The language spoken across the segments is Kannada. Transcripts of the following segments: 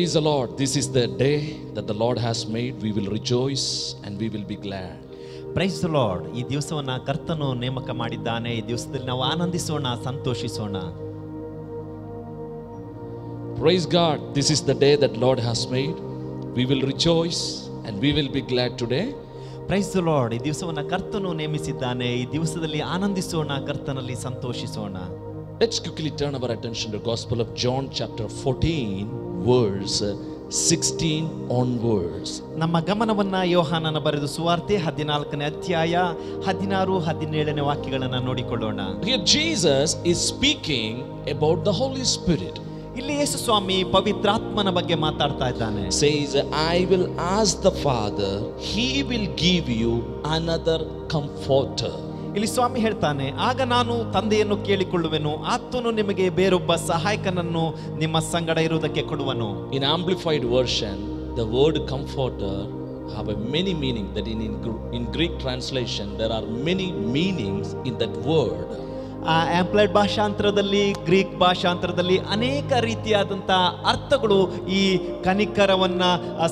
Praise the Lord. This is the day that the Lord has made. We will rejoice and we will be glad. Price the lord. ಈ ದಿವಸವನ್ನ ಕರ್ತನು ನೇಮಕ ಮಾಡಿದ್ದಾನೆ. ಈ ದಿವಸದಲ್ಲಿ ನಾವು ಆನಂದಿಸೋಣ, ಸಂತೋಷಿಸೋಣ. Praise God. This is the day that Lord has made. We will rejoice and we will be glad today. Price the lord. ಈ ದಿವಸವನ್ನ ಕರ್ತನು ನೇಮಿಸಿದ್ದಾನೆ. ಈ ದಿವಸದಲ್ಲಿ ಆನಂದಿಸೋಣ, ಕರ್ತನಲ್ಲಿ ಸಂತೋಷಿಸೋಣ. Let's quickly turn our attention to the Gospel of John chapter 14 verse 16 onwards. ನಮ್ಮ ಗಮನವನ್ನ ಯೋಹಾನನ ಬರೆದ ಸುವಾರ್ತೆ 14ನೇ ಅಧ್ಯಾಯ 16-17ನೇ ವಾಕ್ಯಗಳನ್ನು ನೋಡಿಕೊಳ್ಳೋಣ. Here Jesus is speaking about the Holy Spirit. ಇಲ್ಲಿ ಯೇಸು ಸ್ವಾಮಿ ಪವಿತ್ರಾತ್ಮನ ಬಗ್ಗೆ ಮಾತಾಡ್ತಾ ಇದ್ದಾನೆ. Says, I will ask the Father, he will give you another comforter. ಇಲ್ಲಿ ಸ್ವಾಮಿ ಹೇಳ್ತಾನೆ, ಆಗ ನಾನು ತಂದೆಯನ್ನು ಕೇಳಿಕೊಳ್ಳುವೆನು, ಆತನು ನಿಮಗೆ ಬೇರೊಬ್ಬ ಸಹಾಯಕನನ್ನು ನಿಮ್ಮ ಸಂಗಡ ಇರುವುದಕ್ಕೆ ಕೊಡುವನು. In amplified version, the word comforter have a many meaning. That in Greek translation there are many meanings in that word. Amplified ಭಾಷಾಂತರದಲ್ಲಿ, ಗ್ರೀಕ್ ಭಾಷಾಂತರದಲ್ಲಿ ಅನೇಕ ರೀತಿಯಾದಂಥ ಅರ್ಥಗಳು ಈ ಕನಿಕರವನ್ನ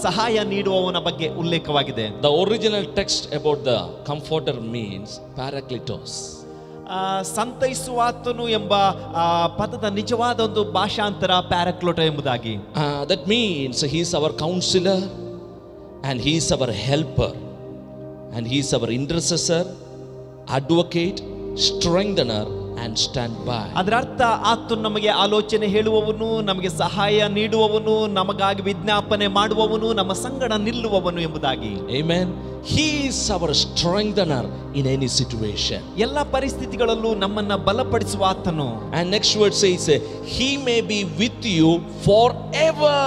ಸಹಾಯ ನೀಡುವವನ ಬಗ್ಗೆ ಉಲ್ಲೇಖವಾಗಿದೆ. The original text about the comforter means parakletos. ಸಂತೈಸುವಾತನು ಎಂಬ ಪದದ ನಿಜವಾದ ಒಂದು ಭಾಷಾಂತರ ಪ್ಯಾರಾಕ್ಲೋಟ ಎಂಬುದಾಗಿ. That means he is our counselor and he is our helper and he is our intercessor, advocate, strengthener and stand by. ಅದರ ಅರ್ಥ ಆತನು ನಮಗೆ ಆಲೋಚನೆ ಹೇಳುವವನು, ನಮಗೆ ಸಹಾಯ ನೀಡುವವನು, ನಮಗಾಗಿ ವಿಜ್ಞಾಪನೆ ಮಾಡುವವನು, ನಮ್ಮ ಸಂಗಡ ನಿಲ್ಲುವವನು ಎಂಬುದಾಗಿ. Amen. He is our strengthener in any situation. ಎಲ್ಲ ಪರಿಸ್ಥಿತಿಗಳಲ್ಲೂ ನಮ್ಮನ್ನ ಬಲಪಡಿಸುವ ಆತನು. And next word says, he may be with you forever.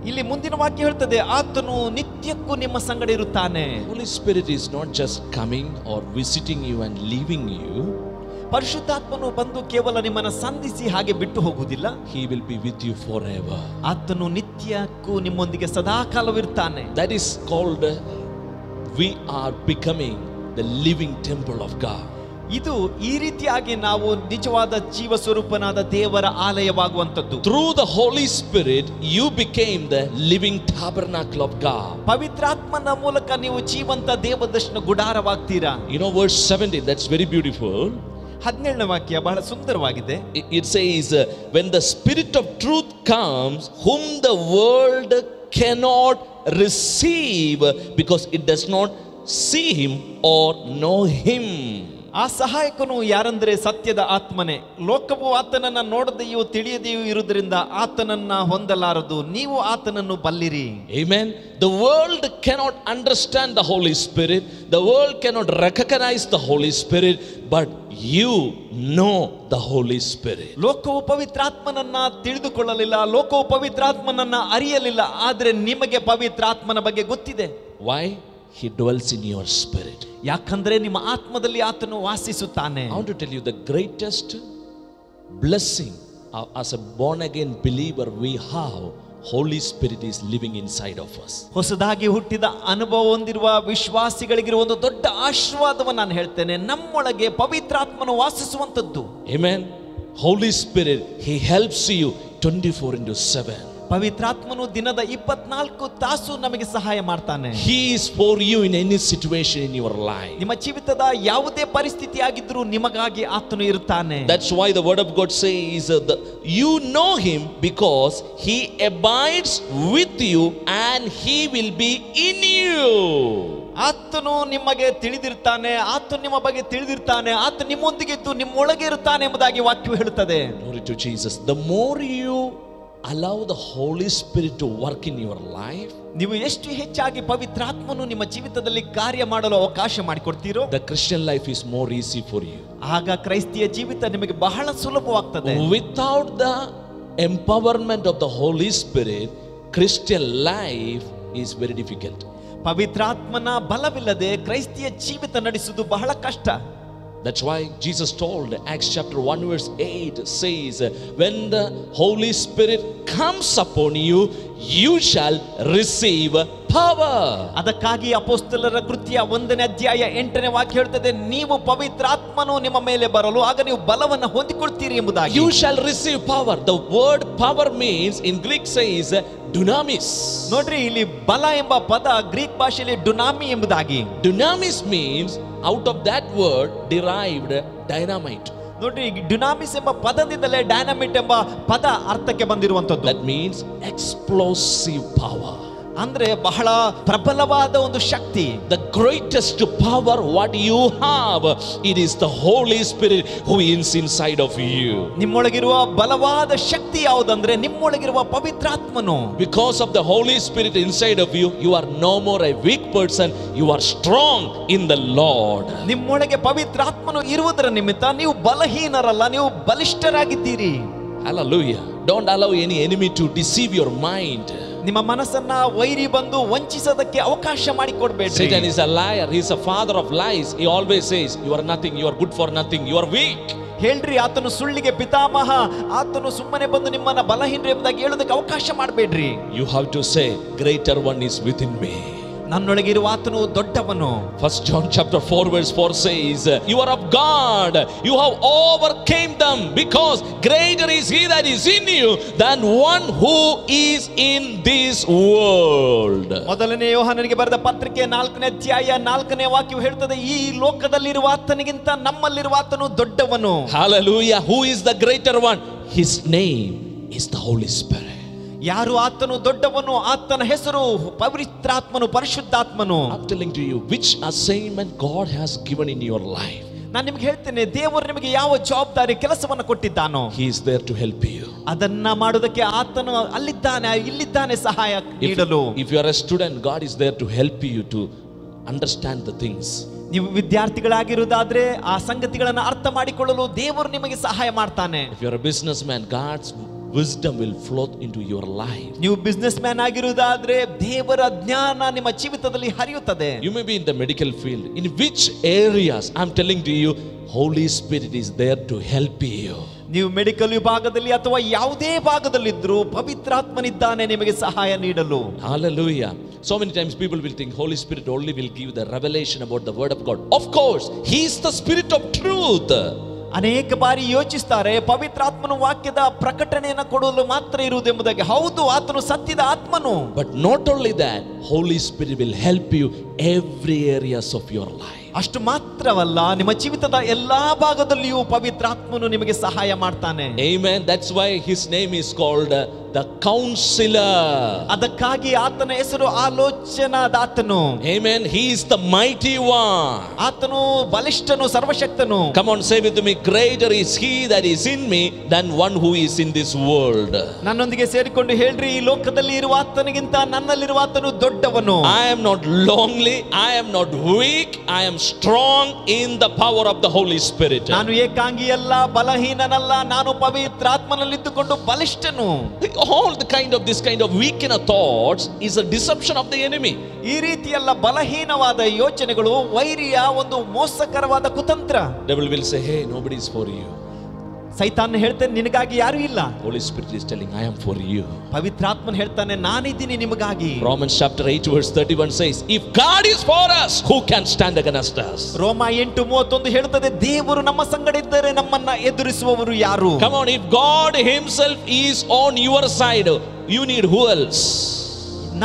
ಇಲ್ಲಿ ಮುಂದಿನ ವಾಕ್ಯ ಹೇಳ್ತದೆ, ಆತನು ನಿತ್ಯಕ್ಕೂ ನಿಮ್ಮ ಸಂಗಡ ಇರುತ್ತಾನೆ. Holy Spirit is not just coming or visiting you and leaving you. ಪರಿಶುದ್ಧಾತ್ಮನು ಬಂದು ಕೇವಲ ನಿಮ್ಮನ್ನು ಸಂಧಿಸಿ ಹಾಗೆ ಬಿಟ್ಟು ಹೋಗುವುದಿಲ್ಲ. He will be with you forever. ಆತನು ನಿತ್ಯಕ್ಕೂ ನಿಮ್ಮೊಂದಿಗೆ ಸದಾಕಾಲವಿರ್ತಾನೆ. That is called, we are becoming the living temple of God. ಇದು ಈ ರೀತಿಯಾಗಿ ನಾವು ನಿಜವಾದ ಜೀವ ಸ್ವರೂಪನಾದ ದೇವರ ಆಲಯವಾಗುವಂತದ್ದು. Through the Holy Spirit you became the living tabernacle of God. ಪವಿತ್ರಾತ್ಮನ ಮೂಲಕ ನೀವು ಜೀವಂತ ದೇವದರ್ಶನ ಗುಡಾರವಾಗ್ತೀರಾ. You know verse 17, that's very beautiful. 17ನೇ ವಾಕ್ಯ ಬಹಳ ಸುಂದರವಾಗಿದೆ. It says, when the Spirit of truth comes, whom the world cannot receive because it does not see him or know him. ಆ ಸಹಾಯಕನು ಯಾರಂದ್ರೆ ಸತ್ಯದ ಆತ್ಮನೇ. ಲೋಕವು ಆತನನ್ನ ನೋಡದೆಯೂ ತಿಳಿಯದೆಯೂ ಇರುವುದರಿಂದ ಆತನನ್ನ ಹೊಂದಲಾರದು, ನೀವು ಆತನನ್ನು ಬಲ್ಲಿರಿ. Amen. The world cannot understand the Holy Spirit. The world cannot recognize the Holy Spirit, but you know the Holy Spirit. ಲೋಕವು ಪವಿತ್ರಾತ್ಮನನ್ನ ತಿಳಿದುಕೊಳ್ಳಲಿಲ್ಲ, ಲೋಕವು ಪವಿತ್ರಾತ್ಮನನ್ನ ಅರಿಯಲಿಲ್ಲ, ಆದರೆ ನಿಮಗೆ ಪವಿತ್ರಾತ್ಮನ ಬಗ್ಗೆ ಗೊತ್ತಿದೆ. Why? He dwells in your spirit. ಯಾಕಂದ್ರೆ ನಿಮ್ಮ ಆತ್ಮದಲ್ಲಿ ಆತನು ವಾಸಿಸುತ್ತಾನೆ. I want to tell you the greatest blessing as a born again believer we have, Holy Spirit is living inside of us. ಹೊಸದಾಗಿ ಹುಟ್ಟಿದ ಅನುಭವ ಹೊಂದಿರುವ ವಿಶ್ವಾಸಿಗಳಿಗಿರುವ ಒಂದು ದೊಡ್ಡ ಆಶೀರ್ವಾದವನ್ನು ನಾನು ಹೇಳ್ತೇನೆ, ನಮ್ಮೊಳಗೆ ಪವಿತ್ರಾತ್ಮನು ವಾಸಿಸುವಂತದ್ದು. Amen. Holy Spirit, he helps you 24/7. ಪವಿತ್ರಾತ್ಮನು ದಿನದ 24 ತಾಸು ನಮಗೆ ಸಹಾಯ ಮಾಡ್ತಾನೆ. He is for you in any situation in your life. ನಿಮ್ಮ ಜೀವಿತದ ಯಾವುದೇ ಪರಿಸ್ಥಿತಿ ಆಗಿದ್ರೂ ನಿಮಗಾಗಿ ಆತನು ಇರುತ್ತಾನೆ. That's why the word of God says, you know him because he abides with you and he will be in you. ಆತನು ನಿಮಗೆ ತಿಳಿದಿರ್ತಾನೆ, ಆತನು ನಿಮ್ಮ ಬಗ್ಗೆ ತಿಳಿದಿರ್ತಾನೆ, ಆತ ನಿಮ್ಮೊಂದಿಗೆ ಇದ್ದು ನಿಮ್ಮೊಳಗೆ ಇರುತ್ತಾನೆ ಎಂಬುದಾಗಿ ವಾಕ್ಯವು ಹೇಳುತ್ತದೆ. Glory to Jesus. The more you allow the Holy Spirit to work in your life, ನೀವು ಎಷ್ಟು ಹೆಚ್ಚಾಗಿ ಪವಿತ್ರಾತ್ಮನು ನಿಮ್ಮ ಜೀವಿತದಲ್ಲಿ ಕಾರ್ಯ ಮಾಡಲು ಅವಕಾಶ ಮಾಡಿಕೊಡ್ತೀರೋ, the Christian life is more easy for you. ಆಗ ಕ್ರೈಸ್ತಿಯ ಜೀವಿತ ನಿಮಗೆ ಬಹಳ ಸುಲಭವಾಗ್ತದೆ. Without the empowerment of the Holy Spirit, Christian life is very difficult. ಪವಿತ್ರಾತ್ಮನ ಬಲವಿಲ್ಲದೆ ಕ್ರೈಸ್ತಿಯ ಜೀವಿತ ನಡೆಸುವುದು ಬಹಳ ಕಷ್ಟ. That's why Jesus told, Acts chapter 1 verse 8 says, when the Holy Spirit comes upon you, you shall receive power. ಅದಕ್ಕಾಗಿ ಅಪೊಸ್ತಲರ ಕೃತ್ಯ 1ನೇ ಅಧ್ಯಾಯ 8ನೇ ವಾಕ್ಯ ಹೇಳ್ತದೆ, ನೀವು ಪವಿತ್ರಾತ್ಮನು ನಿಮ್ಮ ಮೇಲೆ ಬರಲು ಆಗ ನೀವು ಬಲವನ್ನು ಹೊಂದಿಕೊಳ್ಳುತ್ತೀರಿ ಎಂಬುದಾಗಿ. You shall receive power. The word power means in Greek says dunamis. ನೋಡ್ರಿ, ಇಲ್ಲಿ ಬಲ ಎಂಬ ಪದ ಗ್ರೀಕ್ ಭಾಷೆಯಲ್ಲಿ ಡುನಾಮಿ ಎಂಬುದಾಗಿ. Dunamis means out of that word derived dynamite. ನೋಡ್ರಿ, ಡುನಾಮಿಸ್ ಎಂಬ ಪದದಿಂದಲೇ ಡೈನಾಮಿಟ್ ಎಂಬ ಪದ ಅರ್ಥಕ್ಕೆ ಬಂದಿರುವಂತದ್ದು. That means explosive power. ಅಂದ್ರೆ ಬಹಳ ಪ್ರಬಲವಾದ ಒಂದು ಶಕ್ತಿ. The greatest power what you have, it is the Holy Spirit who is inside of you. ನಿಮ್ಮೊಳಗಿರುವ ಬಲವಾದ ಶಕ್ತಿ ಯಾವುದಂದ್ರೆ ನಿಮ್ಮೊಳಗಿರುವ ಪವಿತ್ರಾತ್ಮನು. Because of the Holy Spirit inside of you, you are no more a weak person, you are strong in the Lord. ನಿಮ್ಮೊಳಗೆ ಪವಿತ್ರಾತ್ಮನು ಇರುವುದರ ನಿಮಿತ್ತ ನೀವು ಬಲಹೀನರಲ್ಲ, ನೀವು ಬಲಿಷ್ಠರಾಗಿದ್ದೀರಿ. Hallelujah. Don't allow any enemy to deceive your mind. ನಿಮ್ಮ ಮನಸ್ಸನ್ನ ವೈರಿ ಬಂದು ವಂಚಿಸೋದಕ್ಕೆ ಅವಕಾಶ ಮಾಡಿಕೊಡಬೇಡಿ. Satan is a liar. He is a father of lies. He always says, you are nothing, you are good for nothing, you are weak. ಹೇಳ್ರಿ, ಆತನು ಸುಳ್ಳಿಗೆ ಪಿತಾಮಹ, ಆತನು ಸುಮ್ಮನೆ ಬಂದು ನಿಮ್ಮನ್ನ ಬಲಹೀನರು ಎಂಬುದಾಗಿ ಹೇಳೋದಕ್ಕೆ ಅವಕಾಶ ಮಾಡಬೇಡ್ರಿ. You have to say, greater one is within me. ನನ್ನೊಳಗಿರುವ ಆತನು ದೊಡ್ಡವನು. 1 John chapter 4 verse 4 says, you are of God, you have overcame them, because greater is he that is in you than one who is in this world. ಮೊದಲನೇ ಯೋಹಾನನಿಗೆ ಬರೆದ ಪತ್ರಿಕೆ 4ನೇ ಅಧ್ಯಾಯ 4ನೇ ವಾಕ್ಯವು ಹೇಳ್ತದೆ, ಈ ಲೋಕದಲ್ಲಿರುವ ಆತನಿಗಿಂತ ನಮ್ಮಲ್ಲಿರುವ ಆತನು ದೊಡ್ಡವನು. Hallelujah. Who is the greater one? His name is the Holy Spirit. ಯಾರು ಆತನು ದೊಡ್ಡವನು? ಆತನ ಹೆಸರು ಪವಿತ್ರಾತ್ಮನು, ಪರಿಶುದ್ಧಾತ್ಮನು. I'm telling to you, which assignment God has given in your life, ನಾನು ನಿಮಗೆ ಹೇಳ್ತೇನೆ, ದೇವರು ನಿಮಗೆ ಯಾವ ಜವಾಬ್ದಾರಿ ಕೆಲಸವನ್ನು ಕೊಟ್ಟಿದ್ದಾನೋ, He is there to help you. ಅದನ್ನ ಮಾಡೋದಕ್ಕೆ ಆತನು ಅಲ್ಲಿದ್ದಾನೆ, ಇಲ್ಲಿದ್ದಾನೆ ಸಹಾಯ ನೀಡಲು. If you are a student, God is there to help you to understand the things. ನೀವು ವಿದ್ಯಾರ್ಥಿಗಳಾಗಿರುವುದಾದ್ರೆ ಆ ಸಂಗತಿಗಳನ್ನು ಅರ್ಥ ಮಾಡಿಕೊಳ್ಳಲು ದೇವರು ನಿಮಗೆ ಸಹಾಯ ಮಾಡ್ತಾನೆ. If you are a businessman, God's wisdom will flow into your life. ನೀವು ಬಿಸ್ನೆಸ್ ಮ್ಯಾನ್ ಆಗಿರುವುದಾದ್ರೆ ದೇವರ ಜ್ಞಾನ ನಿಮ್ಮ ಜೀವಿತದಲ್ಲಿ ಹರಿಯುತ್ತದೆ. You may be in the medical field. In which areas, I'm telling to you, Holy Spirit is there to help you. ನೀವು ಮೆಡಿಕಲ್ ವಿಭಾಗದಲ್ಲಿ ಅಥವಾ ಯಾವುದೇ ಭಾಗದಲ್ಲಿದ್ರೂ ಪವಿತ್ರಾತ್ಮನಿದ್ದಾನೆ ನಿಮಗೆ ಸಹಾಯ ನೀಡಲು. Hallelujah. So many times people will think Holy Spirit only will give the revelation about the word of God. Of course, He is the Spirit of truth. ಅನೇಕ ಬಾರಿ ಯೋಚಿಸ್ತಾರೆ, ಪವಿತ್ರಾತ್ಮನು ವಾಕ್ಯದ ಪ್ರಕಟಣೆಯನ್ನು ಕೊಡಲು ಮಾತ್ರ ಇರುವುದೆಂಬುದಾಗಿ. ಹೌದು, ಆತನು ಸತ್ಯದ ಆತ್ಮನು. But not only that, Holy Spirit will help you every areas of your life. ಅಷ್ಟು ಮಾತ್ರವಲ್ಲ, ನಿಮ್ಮ ಜೀವಿತದ ಎಲ್ಲಾ ಭಾಗದಲ್ಲಿಯೂ ಪವಿತ್ರಾತ್ಮನು ನಿಮಗೆ ಸಹಾಯ ಮಾಡ್ತಾನೆ. Amen. That's why His name is called the Counselor. ಅದಕ್ಕಾಗಿ ಆತನ ಹೆಸರು ಆಲೋಚನಾದಾತನು. Amen. He is the mighty one. ಆತನು ಬಲಿಷ್ಠನು, ಸರ್ವಶಕ್ತನು. Come on, say with me, greater is He that is in me than one who is in this world. ನನ್ನೊಂದಿಗೆ ಸೇರಿಕೊಂಡು ಹೇಳ್ರಿ, ಈ ಲೋಕದಲ್ಲಿ ಇರುವ ಆತನಿಗಿಂತ ನನ್ನಲ್ಲಿರುವ ಆತನು ದೊಡ್ಡವನು. I am not lonely, I am not weak, I am strong in the power of the Holy Spirit. ನಾನು ಏಕಾಂಗಿಯಲ್ಲ, ಬಲಹೀನನಲ್ಲ, ನಾನು ಪವಿತ್ರಾತ್ಮನಲ್ಲಿದ್ದುಕೊಂಡು ಬಲಿಷ್ಠನು. All the this kind of weak thoughts is a deception of the enemy. ಈ ರೀತಿಯಲ್ಲ ಬಲಹೀನವಾದ ಯೋಚನೆಗಳು ವೈರಿಯ ಒಂದು ಮೋಸಕರವಾದ ಕುತಂತ್ರ. Devil will say, hey, nobody is for you. ಸೈತಾನ್ ಹೇಳ್ತಾನೆ, ನಿನಗಾಗಿ ಯಾರು ಇಲ್ಲ. Holy Spirit is telling, I am for you. ಪವಿತ್ರಾತ್ಮನ್ ಹೇಳ್ತಾನೆ, ನಾನಿದ್ದೀನಿ ನಿಮಗಾಗಿ. Romans chapter 8 verse 31 says, if God is for us, who can stand against us? ರೋಮ 8:31 ಹೇಳ್ತದೆ, ದೇವರು ನಮ್ಮ ಸಂಗಡ ಇದ್ದರೆ ನಮ್ಮನ್ನ ಎದುರಿಸುವವರು ಯಾರು? Come on, if God Himself is on your side, you need who else?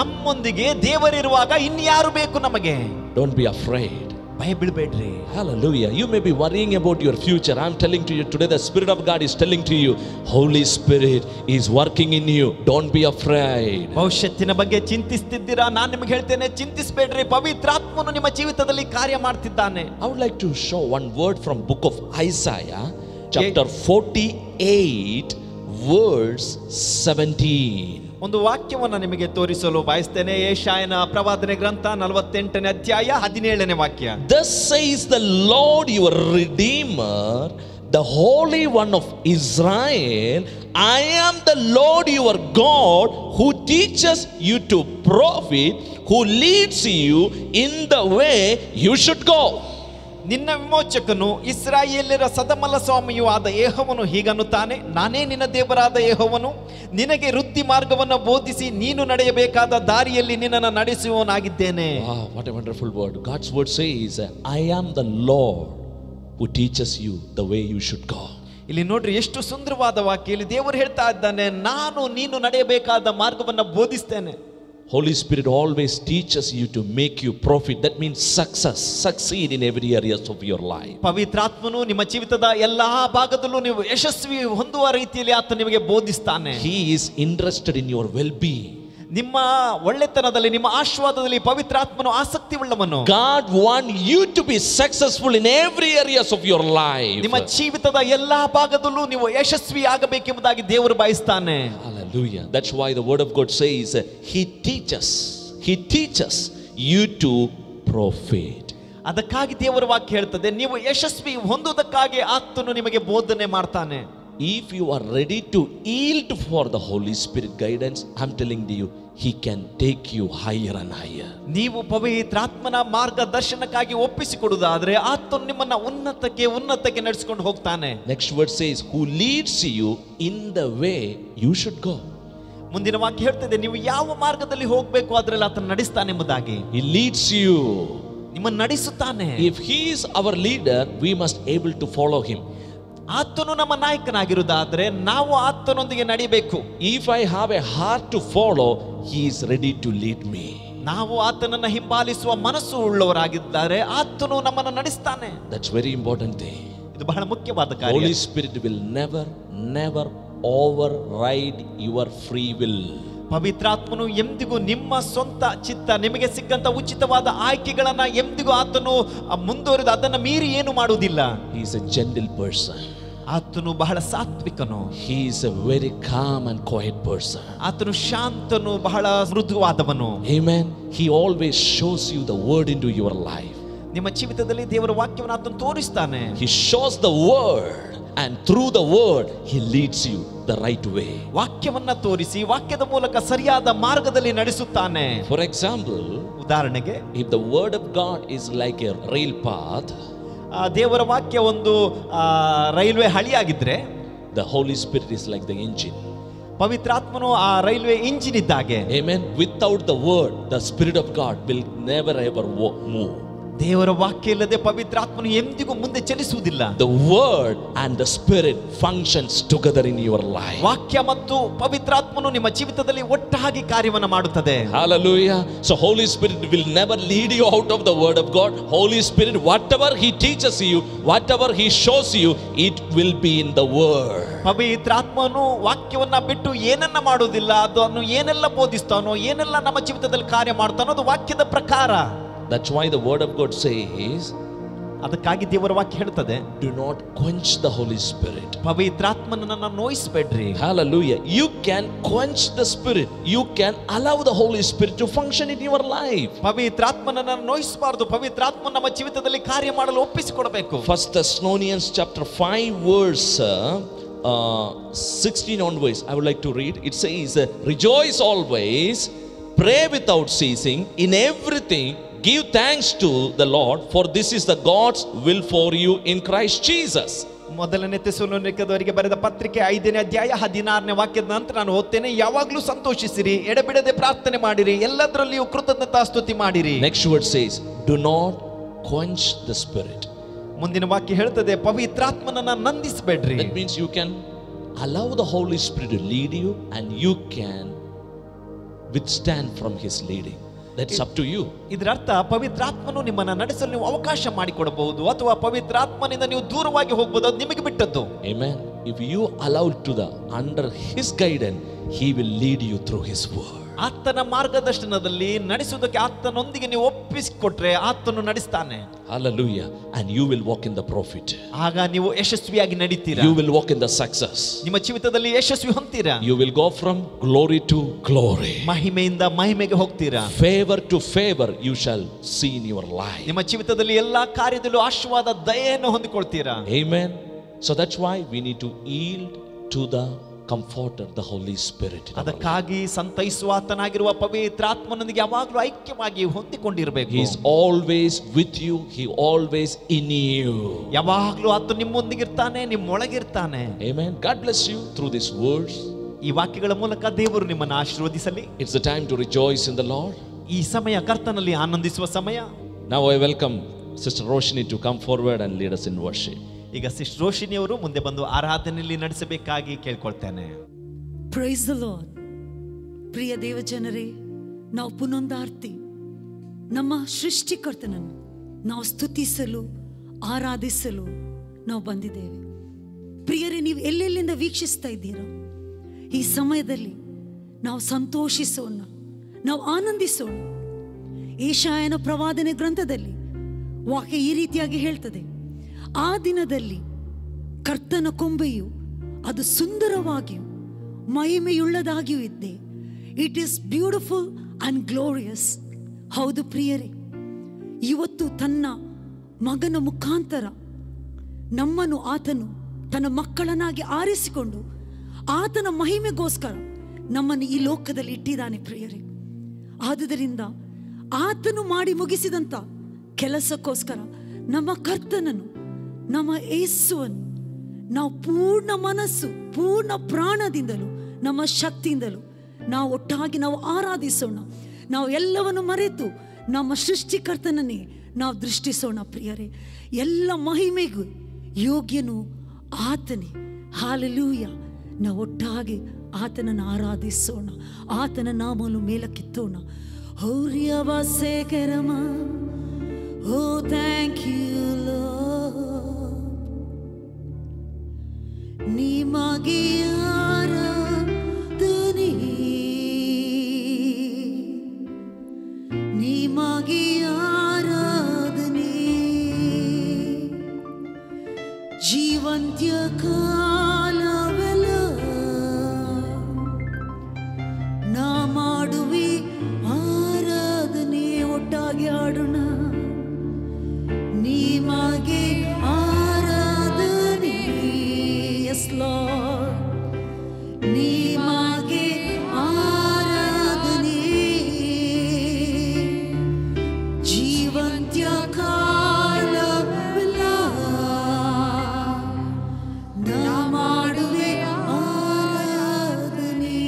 ನಮ್ಮೊಂದಿಗೆ ದೇವರಿರುವಾಗ ಇನ್ಯಾರು ಬೇಕು ನಮಗೆ? Don't be afraid. ಭಯ ಬೀಳಬೇಡ್ರಿ. Hallelujah. You may be worrying about your future. I'm telling to you today, the Spirit of God is telling to you, Holy Spirit is working in you. Don't be afraid. ಭವಿಷ್ಯತ್ತಿನ ಬಗ್ಗೆ ಚಿಂತಿಸ್ತಿದ್ದೀರಾ? ನಾನು ನಿಮಗೆ ಹೇಳ್ತೇನೆ, ಚಿಂತಿಸಬೇಡ್ರಿ. ಪವಿತ್ರಾತ್ಮನು ನಿಮ್ಮ ಜೀವಿತದಲ್ಲಿ ಕಾರ್ಯ ಮಾಡ್ತಿದ್ದಾನೆ. I would like to show one word from book of Isaiah, chapter 48, verse 17. ಒಂದು ವಾಕ್ಯವನ್ನು ನಿಮಗೆ ತೋರಿಸಲು ಬಯಸ್ತೇನೆ. ಯೆಶಾಯನ ಪ್ರವಾದನೆ ಗ್ರಂಥ 48ನೇ ಅಧ್ಯಾಯ 17ನೇ ವಾಕ್ಯ. Thus says the Lord your Redeemer, the Holy One of Israel, I am the Lord your God, who teaches you to profit, who leads you in the way you should go. ನಿನ್ನ ವಿಮೋಚಕನು ಇಸ್ರಾಯೇಲ್ಯರ ಸದಮಲ ಸ್ವಾಮಿಯೂ ಆದ ಯೆಹೋವನು ಹೀಗನ್ನುತ್ತಾನೆ, ನಾನೇ ನಿನ್ನ ದೇವರಾದ ಯೆಹೋವನು, ನಿನಗೆ ವೃತ್ತಿ ಮಾರ್ಗವನ್ನು ಬೋಧಿಸಿ ನೀನು ನಡೆಯಬೇಕಾದ ದಾರಿಯಲ್ಲಿ ನಿನ್ನನ್ನು ನಡೆಸುವವನಾಗಿದ್ದೇನೆ. Wow, what a wonderful word. God's word says, I am the Lord who teaches you the way you should go. ಇಲ್ಲಿ ನೋಡ್ರಿ ಎಷ್ಟು ಸುಂದರವಾದ ವಾಕ್ಯ. ಇಲ್ಲಿ ದೇವರು ಹೇಳ್ತಾ ಇದ್ದಾನೆ, ನಾನು ನೀನು ನಡೆಯಬೇಕಾದ ಮಾರ್ಗವನ್ನು ಬೋಧಿಸ್ತೇನೆ. Holy Spirit always teaches you to make you profit. That means succeed in every areas of your life. ಪವಿತ್ರಾತ್ಮನು ನಿಮ್ಮ ಜೀವಿತದ ಎಲ್ಲಾ ಭಾಗದಲ್ಲೂ ನೀವು ಯಶಸ್ವಿ ಹೊಂದುವ ರೀತಿಯಲ್ಲಿ ಆತ ನಿಮಗೆ ಬೋಧಿಸ್ತಾನೆ. He is interested in your well-being. ನಿಮ್ಮ ಒಳ್ಳೆತನದಲ್ಲಿ, ನಿಮ್ಮ ಆಶೀರ್ವಾದದಲ್ಲಿ ಪವಿತ್ರಾತ್ಮನು ಆಸಕ್ತಿ ಉಳ್ಳವನು. God want you to be successful in every areas of your life. ನಿಮ್ಮ ಜೀವಿತದ ಎಲ್ಲಾ ಭಾಗದಲ್ಲೂ ನೀವು ಯಶಸ್ವಿ ಆಗಬೇಕೆಂಬುದಾಗಿ ದೇವರು ಬಯಸ್ತಾನೆ. Hallelujah. That's why the word of God says he teaches you to profit. ಅದಕ್ಕಾಗಿ ದೇವರ ವಾಕ್ಯ ಹೇಳ್ತದೆ, ನೀವು ಯಶಸ್ವಿ ಹೊಂದುವುದಕ್ಕಾಗಿ ಆತನು ನಿಮಗೆ ಬೋಧನೆ ಮಾಡ್ತಾನೆ. If you are ready to yield for the Holy Spirit guidance, I'm telling you, he can take you higher and higher. ನೀವು ಪವಿತ್ರಾತ್ಮನ ಮಾರ್ಗದರ್ಶನಕ್ಕಾಗಿ ಒಪ್ಪಿಸಿಕೊಡುವುದಾದ್ರೆ ಆತನು ನಿಮ್ಮನ್ನ ಉನ್ನತಕ್ಕೆ ನಡೆಸಿಕೊಂಡು ಹೋಗ್ತಾನೆ. Next word says, who leads you in the way you should go. ಮುಂದಿನ ವಾಕ್ಯ ಹೇಳ್ತದೆ, ನೀವು ಯಾವ ಮಾರ್ಗದಲ್ಲಿ ಹೋಗಬೇಕು ಅದರಲ್ಲಿ ಆತನು ನಡೆಸ್ತಾನೆ ಎಂಬುದಾಗಿ. He leads you. ನಿಮ್ಮನ್ನು ನಡೆಸುತ್ತಾನೆ. If he is our leader, we must able to follow him. ಆತನು ನಮ್ಮ ನಾಯಕನಾಗಿರುವುದಾದ್ರೆ ನಾವು ಆತನೊಂದಿಗೆ ನಡೆಯಬೇಕು. If I have a heart to follow, he is ready to lead me. ನಾವು ಆತನನ್ನು ಹಿಂಬಾಲಿಸುವ ಮನಸ್ಸು ಉಳ್ಳವರಾಗಿದ್ದಾರೆ, ಆತನು ನಮ್ಮನ್ನು ನಡೆಸ್ತಾನೆ. That's very important thing. ಇದು ಬಹಳ ಮುಖ್ಯವಾದ ಕಾರ್ಯ. Holy Spirit will never override your free will. ಪವಿತ್ರಾತ್ಮನು ಎಂದಿಗೂ ನಿಮ್ಮ ಸ್ವಂತ ಚಿತ್ತ, ನಿಮಗೆ ಸಿಕ್ಕಂತ ಉಚಿತವಾದ ಆಯ್ಕೆಗಳನ್ನ ಎಂದಿಗೂ ಆತನು ಮುಂದುವರೆದು ಅದನ್ನ ಮೀರಿ ಏನು ಮಾಡುವುದಿಲ್ಲ. He is a gentle person. ಆತನು ಬಹಳ ಸಾತ್ವಿಕನು. He is a very calm and quiet person. ಆತನು ಶಾಂತನು, ಬಹಳ ಮೃದುವಾದವನು. Amen. He always shows you the word into your life. ನಿಮ್ಮ ಜೀವಿತದಲ್ಲಿ ದೇವರ ವಾಕ್ಯವನ್ನು ಆತನು ತೋರಿಸ್ತಾನೆ. He shows the word and through the word he leads you the right way. ವಾಕ್ಯವನ್ನ ತೋರಿಸಿ ವಾಕ್ಯದ ಮೂಲಕ ಸರಿಯಾದ ಮಾರ್ಗದಲ್ಲಿ ನಡೆಸುತ್ತಾನೆ. For example, ಉದಾಹರಣೆಗೆ, if the word of God is like a rail path, ದೇವರ ವಾಕ್ಯ ಒಂದು ರೈಲ್ವೆ ಹಳಿಯಾಗಿದ್ರೆ, the Holy Spirit is like the engine. ಪವಿತ್ರಾತ್ಮನು ಆ ರೈಲ್ವೆ ಇಂಜಿನ್ ಇದ್ದಾಗೆ. Amen. Without the word, the Spirit of God will never ever move. ದೇವರ ವಾಕ್ಯ ಇಲ್ಲದೆ ಪವಿತ್ರಾತ್ಮನು ಎಂದಿಗೂ ಮುಂದೆ ಚಲಿಸುವುದಿಲ್ಲ. The word and the Spirit functions together in your life. ವಾಕ್ಯ ಮತ್ತು ಪವಿತ್ರಾತ್ಮನು ನಿಮ್ಮ ಜೀವಿತದಲ್ಲಿ ಒಟ್ಟಾಗಿ ಕಾರ್ಯವನ್ನು ಮಾಡುತ್ತದೆ. Hallelujah. So Holy Spirit will never lead you out of the word of God. Holy Spirit, whatever he teaches you, whatever he shows you, it will be in the word. ಪವಿತ್ರಾತ್ಮನು ವಾಕ್ಯವನ್ನ ಬಿಟ್ಟು ಏನನ್ನ ಮಾಡುವುದಿಲ್ಲ. ಅದನ್ನು ಏನೆಲ್ಲ ಬೋಧಿಸ್ತಾನೋ, ಏನೆಲ್ಲ ನಮ್ಮ ಜೀವಿತದಲ್ಲಿ ಕಾರ್ಯ ಮಾಡ್ತಾನೋ ಅದು ವಾಕ್ಯದ ಪ್ರಕಾರ. That's why the word of God says, ಅದಕ್ಕಾಗಿ ದೇವರ ವಾಕ್ಯ ಹೇಳ್ತದೆ, do not quench the Holy Spirit. ಪವಿತ್ರಾತ್ಮನನ್ನ ನೋಯಿಸಬೇಡ್ರಿ. Hallelujah. You can quench the Spirit. You can allow the Holy Spirit to function in your life. ಪವಿತ್ರಾತ್ಮನನ್ನ ನೋಯಿಸಬಾರದು. ಪವಿತ್ರಾತ್ಮ ನಮ್ಮ ಜೀವಿತದಲ್ಲಿ ಕಾರ್ಯ ಮಾಡಲು ಒಪ್ಪಿಸಿಕೊಡಬೇಕು. 1 Thessalonians chapter 5 verse 16 onwards I would like to read. It says, rejoice always, pray without ceasing, in everything give thanks to the Lord, for this is the God's will for you in Christ Jesus. ಮೊದಲನೇ ಥೆಸಲೋನಿಕದವರಿಗೆ ಬರೆದ ಪತ್ರಿಕೆ 5ನೇ ಅಧ್ಯಾಯ 16ನೇ ವಾಕ್ಯದ ನಂತರ ನಾನು ಓದ್ತೇನೆ. ಯಾವಾಗಲೂ ಸಂತೋಷಿಸಿರಿ, ಎಡೆಬಿಡದೆ ಪ್ರಾರ್ಥನೆ ಮಾಡಿರಿ, ಎಲ್ಲದರಲ್ಲಿಯೂ ಕೃತಜ್ಞತಾ ಸ್ತುತಿ ಮಾಡಿರಿ. Next word says, do not quench the Spirit. ಮುಂದಿನ ವಾಕ್ಯ ಹೇಳ್ತದೆ, ಪವಿತ್ರಾತ್ಮನನ್ನ ನಂದಿಸಬೇಡ್ರಿ. That means you can allow the Holy Spirit to lead you and you can withstand from his leading. That's up to you. ಇದರ ಅರ್ಥ ಪವಿತ್ರಾತ್ಮನು ನಿಮ್ಮನ್ನ ನಡೆಸಲು ನೀವು ಅವಕಾಶ ಮಾಡಿಕೊಡಬಹುದು ಅಥವಾ ಪವಿತ್ರಾತ್ಮನಿಂದ ನೀವು ದೂರವಾಗಿ ಹೋಗಬಹುದು, ಅದು ನಿಮಗೆ ಬಿಟ್ಟದ್ದು. Amen. If you allow to the under his guidance, he will lead you through his word. ಆತನ ಮಾರ್ಗದರ್ಶನದಲ್ಲಿ ನಡೆಸುವುದಕ್ಕೆ ಆತನೊಂದಿಗೆ ನೀವು ಒಪ್ಪಿಸಿಕೊಟ್ರೆ ಆತನು ನಡೆಸ್ತಾನೆ. Hallelujah. And you will walk in the profit. ಆಗ ನೀವು ಯಶಸ್ವಿಯಾಗಿ ನಡೀತೀರಾ. You will walk in the success. ನಿಮ್ಮ ಜೀವಿತದಲ್ಲಿ ಯಶಸ್ವಿ ಹೊಂದ್ತೀರಾ. You will go from glory to glory. ಮಹಿಮೆಯಿಂದ ಮಹಿಮೆಗೆ ಹೋಗ್ತೀರಾ. Favor to favor you shall see in your life. ನಿಮ್ಮ ಜೀವಿತದಲ್ಲಿ ಎಲ್ಲಾ ಕಾರ್ಯದಲ್ಲೂ ಆಶೀರ್ವಾದ ದಯೆಯನ್ನು ಹೊಂದಿಕೊಳ್ತೀರಾ. Amen. So that's why we need to yield to the comforter, the Holy Spirit. ಅದಕ್ಕಾಗಿ ಸಂತೈಸುವಾತನಾಗಿರುವ ಪವಿತ್ರಾತ್ಮನೊಂದಿಗೆ ಯಾವಾಗಲೂ ಐಕ್ಯವಾಗಿ ಹೊಂದಿಕೊಂಡಿರಬೇಕು. He is always with you, he always in you. ಯಾವಾಗಲೂ ಆತ ನಿಮ್ಮೊಂದಿಗಿರ್ತಾನೆ, ನಿಮ್ಮೊಳಗಿರ್ತಾನೆ. Amen. God bless you through these words. ಈ ವಾಕ್ಯಗಳ ಮೂಲಕ ದೇವರು ನಿಮ್ಮನ್ನು ಆಶೀರ್ವದಿಸಲಿ. It's the time to rejoice in the Lord. ಈ ಸಮಯ ಕರ್ತನಲ್ಲಿ ಆನಂದಿಸುವ ಸಮಯ. Now I welcome Sister Roshini to come forward and lead us in worship. ಈಗ ಸಿಸ್ಟರ್ ರೋಶಿನಿ ಅವರು ಮುಂದೆ ಬಂದು ಆರಾಧನೆಯಲ್ಲಿ ನಡೆಸಬೇಕಾಗಿ ಕೇಳ್ಕೊಳ್ತೇನೆ. Praise the lord. ಪ್ರಿಯ ದೇವಜನರೇ, ನಾವು ಪುನೊಂದಾರ್ತಿ ನಮ್ಮ ಸೃಷ್ಟಿಕರ್ತನನ್ನು ನಾವು ಸ್ತುತಿಸಲು ಆರಾಧಿಸಲು ನಾವು ಬಂದಿದ್ದೇವೆ. ಪ್ರಿಯರೇ, ನೀವು ಎಲ್ಲೆಲ್ಲಿಂದ ವೀಕ್ಷಿಸ್ತಾ ಇದ್ದೀರಾ, ಈ ಸಮಯದಲ್ಲಿ ನಾವು ಸಂತೋಷಿಸೋಣ, ನಾವು ಆನಂದಿಸೋಣ. ಯೆಶಾಯನ ಪ್ರವಾದನೆ ಗ್ರಂಥದಲ್ಲಿ ವಾಕ್ಯ ಈ ರೀತಿಯಾಗಿ ಹೇಳ್ತದೆ, ಆ ದಿನದಲ್ಲಿ ಕರ್ತನ ಕೊಂಬೆಯು ಅದು ಸುಂದರವಾಗಿಯೂ ಮಹಿಮೆಯುಳ್ಳದಾಗಿಯೂ ಇದ್ದೆ. It is beautiful and glorious. ಹೌದು ಪ್ರಿಯರೇ, ಇವತ್ತು ತನ್ನ ಮಗನ ಮುಖಾಂತರ ನಮ್ಮನ್ನು ಆತನು ತನ್ನ ಮಕ್ಕಳನ್ನಾಗಿ ಆರಿಸಿಕೊಂಡು ಆತನ ಮಹಿಮೆಗೋಸ್ಕರ ನಮ್ಮನ್ನು ಈ ಲೋಕದಲ್ಲಿ ಇಟ್ಟಿದ್ದಾನೆ ಪ್ರಿಯರೇ. ಆದುದರಿಂದ ಆತನು ಮಾಡಿ ಮುಗಿಸಿದಂಥ ಕೆಲಸಕ್ಕೋಸ್ಕರ ನಮ್ಮ ಕರ್ತನನ್ನು, ನಮ್ಮ ಯೇಸುವನ್ನು ನಾವು ಪೂರ್ಣ ಮನಸ್ಸು ಪೂರ್ಣ ಪ್ರಾಣದಿಂದಲೂ ನಮ್ಮ ಶಕ್ತಿಯಿಂದಲೂ ನಾವು ಒಟ್ಟಾಗಿ ನಾವು ಆರಾಧಿಸೋಣ. ನಾವು ಎಲ್ಲವನ್ನು ಮರೆತು ನಮ್ಮ ಸೃಷ್ಟಿಕರ್ತನನ್ನೇ ನಾವು ದೃಷ್ಟಿಸೋಣ ಪ್ರಿಯರೇ. ಎಲ್ಲ ಮಹಿಮೆಗೂ ಯೋಗ್ಯನು ಆತನೇ. ಹಾಲೆಲೂಯ. ನಾವು ಒಟ್ಟಾಗಿ ಆತನನ್ನು ಆರಾಧಿಸೋಣ, ಆತನ ನಾಮವನ್ನು ಮೇಲಕ್ಕೆತ್ತೋಣ. ಹೌರ್ಯವಸೇಕರಮ. Oh, thank you, Lord. ನಿಮಗೆ ಆರಾಧನೆ, ನಿಮಗೆ ಆರಾಧನೆ. ಜೀವಂತ್ಯ ಕಾಲವೆಲ್ಲ ನಾ ಮಾಡುವೆ ಆರಾಧನೆ. ಒಟ್ಟಾಗಿ ಆಡೋಣ. ನಿಮಗೆ ಆರಾಧನೆ. Yes lord. ನಿಮಗೆ ಆರಾಧನೆ. ಜೀವಂತ್ಯ ಕಾಲವೆಲ್ಲ ನಾ ಮಾಡುವೆ ಆರಾಧನೆ.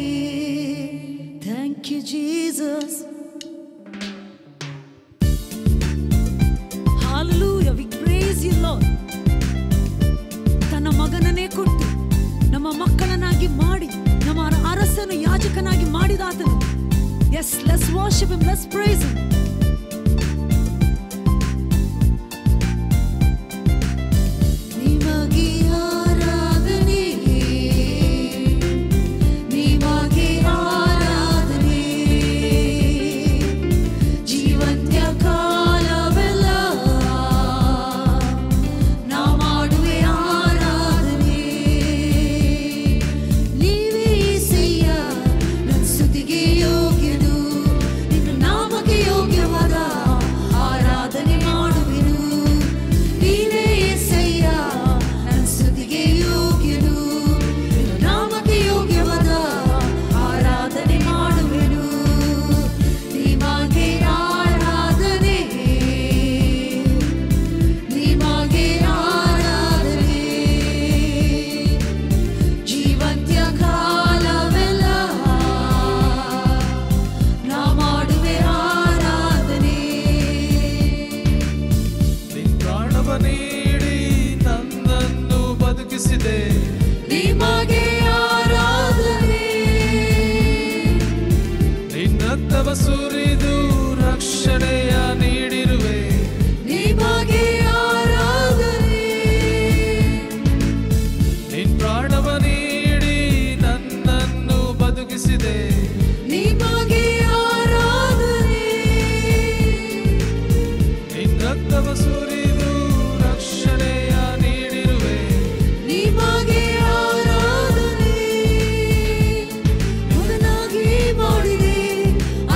Thank you Jesus. ತನ್ನ ಮಗನನ್ನೇ ಕೊಟ್ಟು ನಮ್ಮ ಮಕ್ಕಳನ್ನಾಗಿ ಮಾಡಿ ನಮ್ಮ ಅರಸನು ಯಾಜಕನಾಗಿ ಮಾಡಿದಾತನು. Yes, let's worship him, let's praise him. ನಿಮಗೆ ಆರಾಧನೆ, ನಿಮಗೆ ಆರಾಧನೆ. ಜೀವಂತ್ಯ ಕಾಲವೆಲ್ಲ ನಾ ಮಾಡುವೆ ಆರಾಧನೆ. ನೀವೇ యేసయ్య, ನನ್ನ ಸ್ತುತಿಗೆ ಯೋಗ್ಯನು. ನಿನ್ನ ನಾಮಕ್ಕೆ ಯೋಗ್ಯವಾದ ಆರಾಧನೆ ಮಾಡುವೆನು. ನೀವೇ యేసయ్య, ನನ್ನ ಸ್ತುತಿಗೆ ಯೋಗ್ಯನು. ನಿನ್ನ ನಾಮಕ್ಕೆ ಯೋಗ್ಯವಾದ ಆರಾಧನೆ ಮಾಡುವೆನು. ನಿಮಗೆ ಆರಾಧನೆ, ನಿಮಗೆ ಆರಾಧನೆ. ಜೀವಂತ್ಯ ಕಾಲವೆಲ್ಲ ನಾ ಮಾಡುವೆ ಆರಾಧನೆ. ನಿನ್ ಪ್ರಾಣವ ನೀಡಿ ನನ್ನನ್ನು ಬದುಕಿಸಿದೆ. ನಿಮಗೆ ಆರಾಧನೆ. ನಿನ್ನತ್ತವ ಸುರಿದು ರಕ್ಷಣೆಯ ನೀಡಿರುವೆ. ನಿಮಗೆ ಆರಾಧನೆ. ನಿನ್ ಪ್ರಾಣವ ನೀಡಿ ನನ್ನನ್ನು ಬದುಕಿಸಿದೆ. ನಿಮಗೆ ಆರಾಧನೆ. ನಿನ್ನತ್ತವ ಸುರಿದು ರಕ್ಷಣೆಯ ನೀಡಿರುವೆ. ನಿಮಗೆ ಆರಾಧನೆ. ಮಗನಾಗಿ ಮಾಡಿದೆ,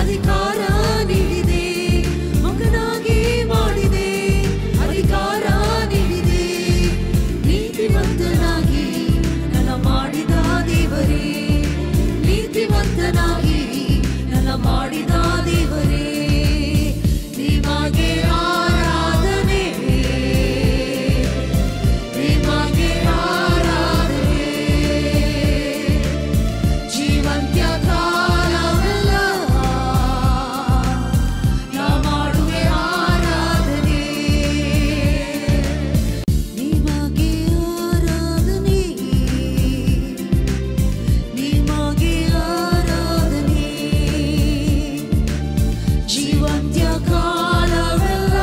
ಅಧಿಕಾರ ನೀಡಿದೆ. ಜೀವಂತ್ಯ ಕಾಲವೆಲ್ಲ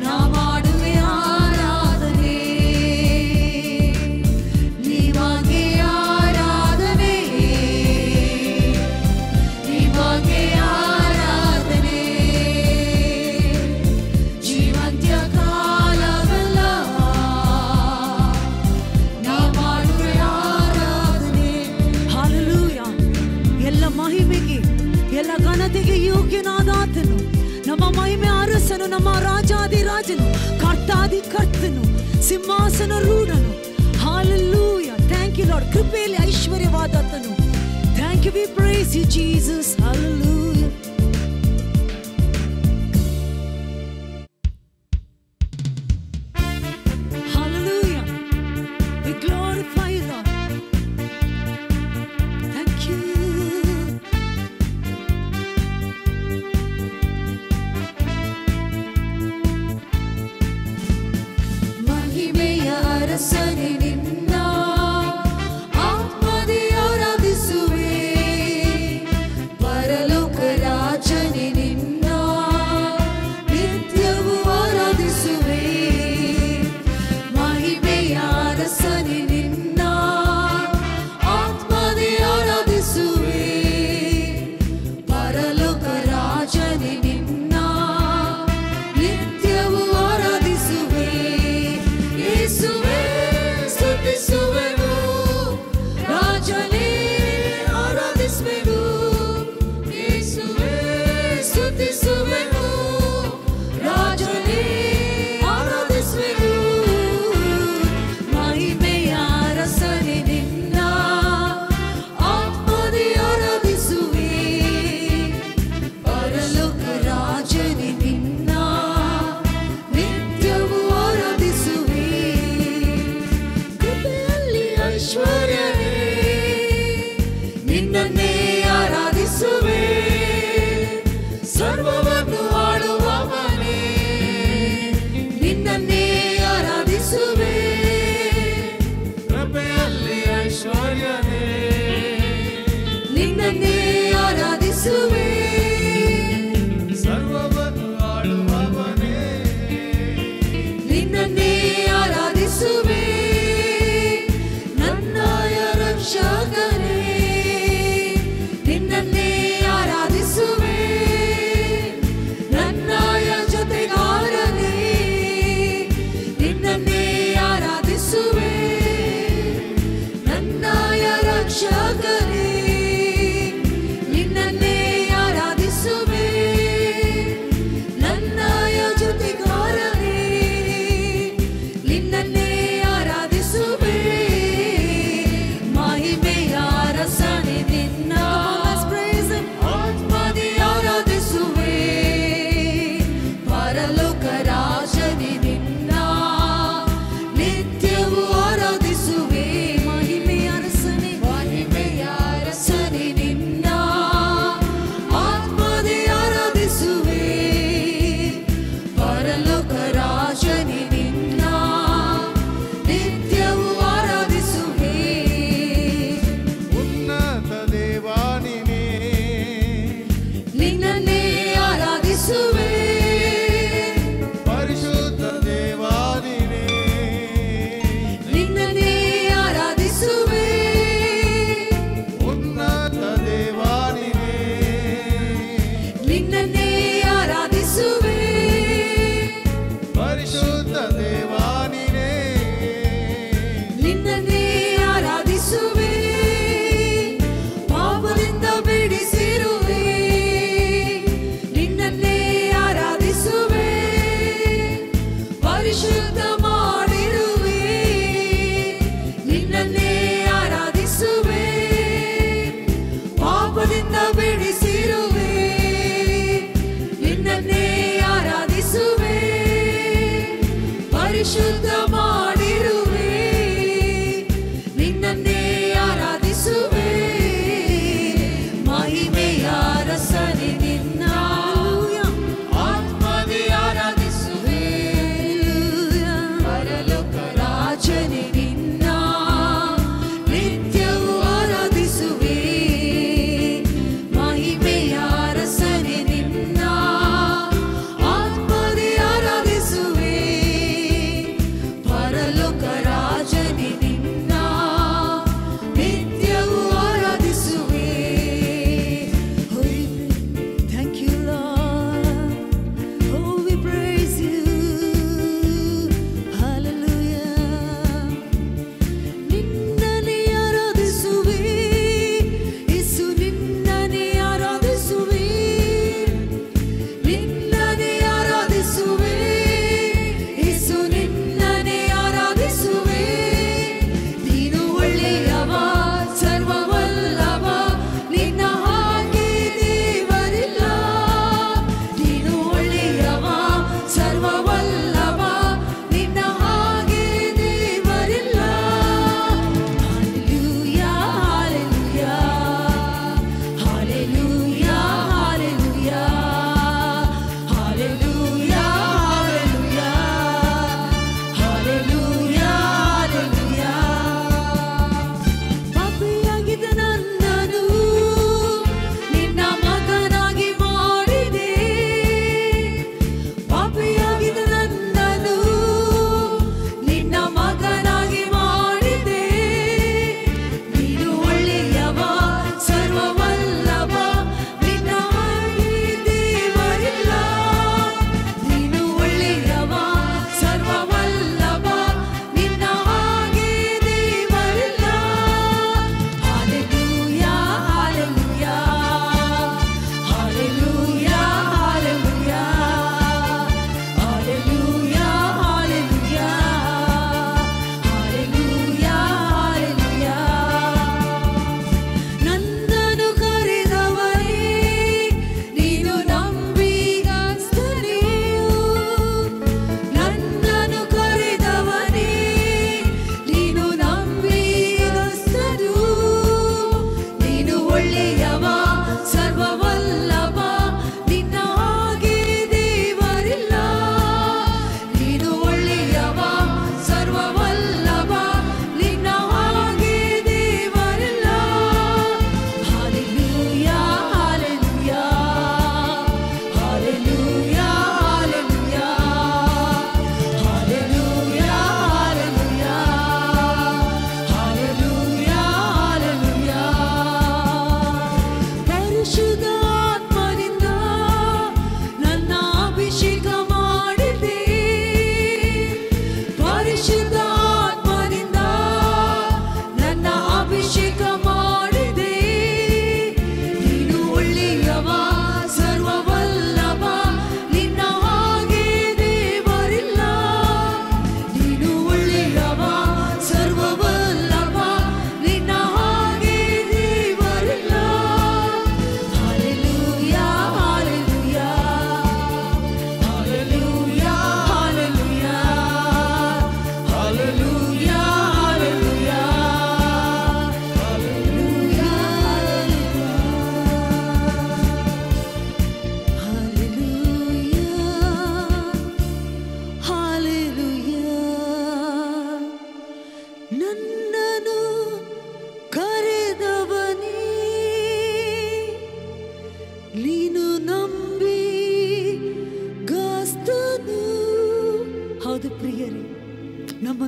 ನಾ ಮಾಡುವೆ ಆರಾಧನೆ, ನಿಮಗೆ ಆರಾಧನೆ, ನಿಮಗೆ ಆರಾಧನೆ. ಜೀವಂತ್ಯ ಕಾಲವೆಲ್ಲ ನಾ ಮಾಡುವೆ ಆರಾಧನೆ. ಹಾಲೆಲೂಯ. ಎಲ್ಲ ಮಹಿಮೆಗೆ ಎಲ್ಲ ಘನತೆಗೆ ಯೋಗ್ಯನಾದಾತನು, ನಮ್ಮ ಮಹಿಮೆ ಅರಸನು, ನಮ್ಮ ರಾಜಾದಿರಾಜನು, ಕರ್ತಾದಿ ಕರ್ತನು, ಸಿಂಹಾಸನ ರೂಢನು. ಹಾಲೆಲೂಯ. Thank you lord. ಕೃಪೆಯಲ್ಲಿ ಐಶ್ವರ್ಯವಾದಾತನು. Thank you. We praise you Jesus. Hallelujah. Hallelujah. We glorify you, Lord. Thank you. ಮಹಿಮೆಯ ಅರಸನೇ ನಿನ್ನ ಆತ್ಮದಿ ಆರಾಧಿಸುವೆ, ಪರಲೋಕ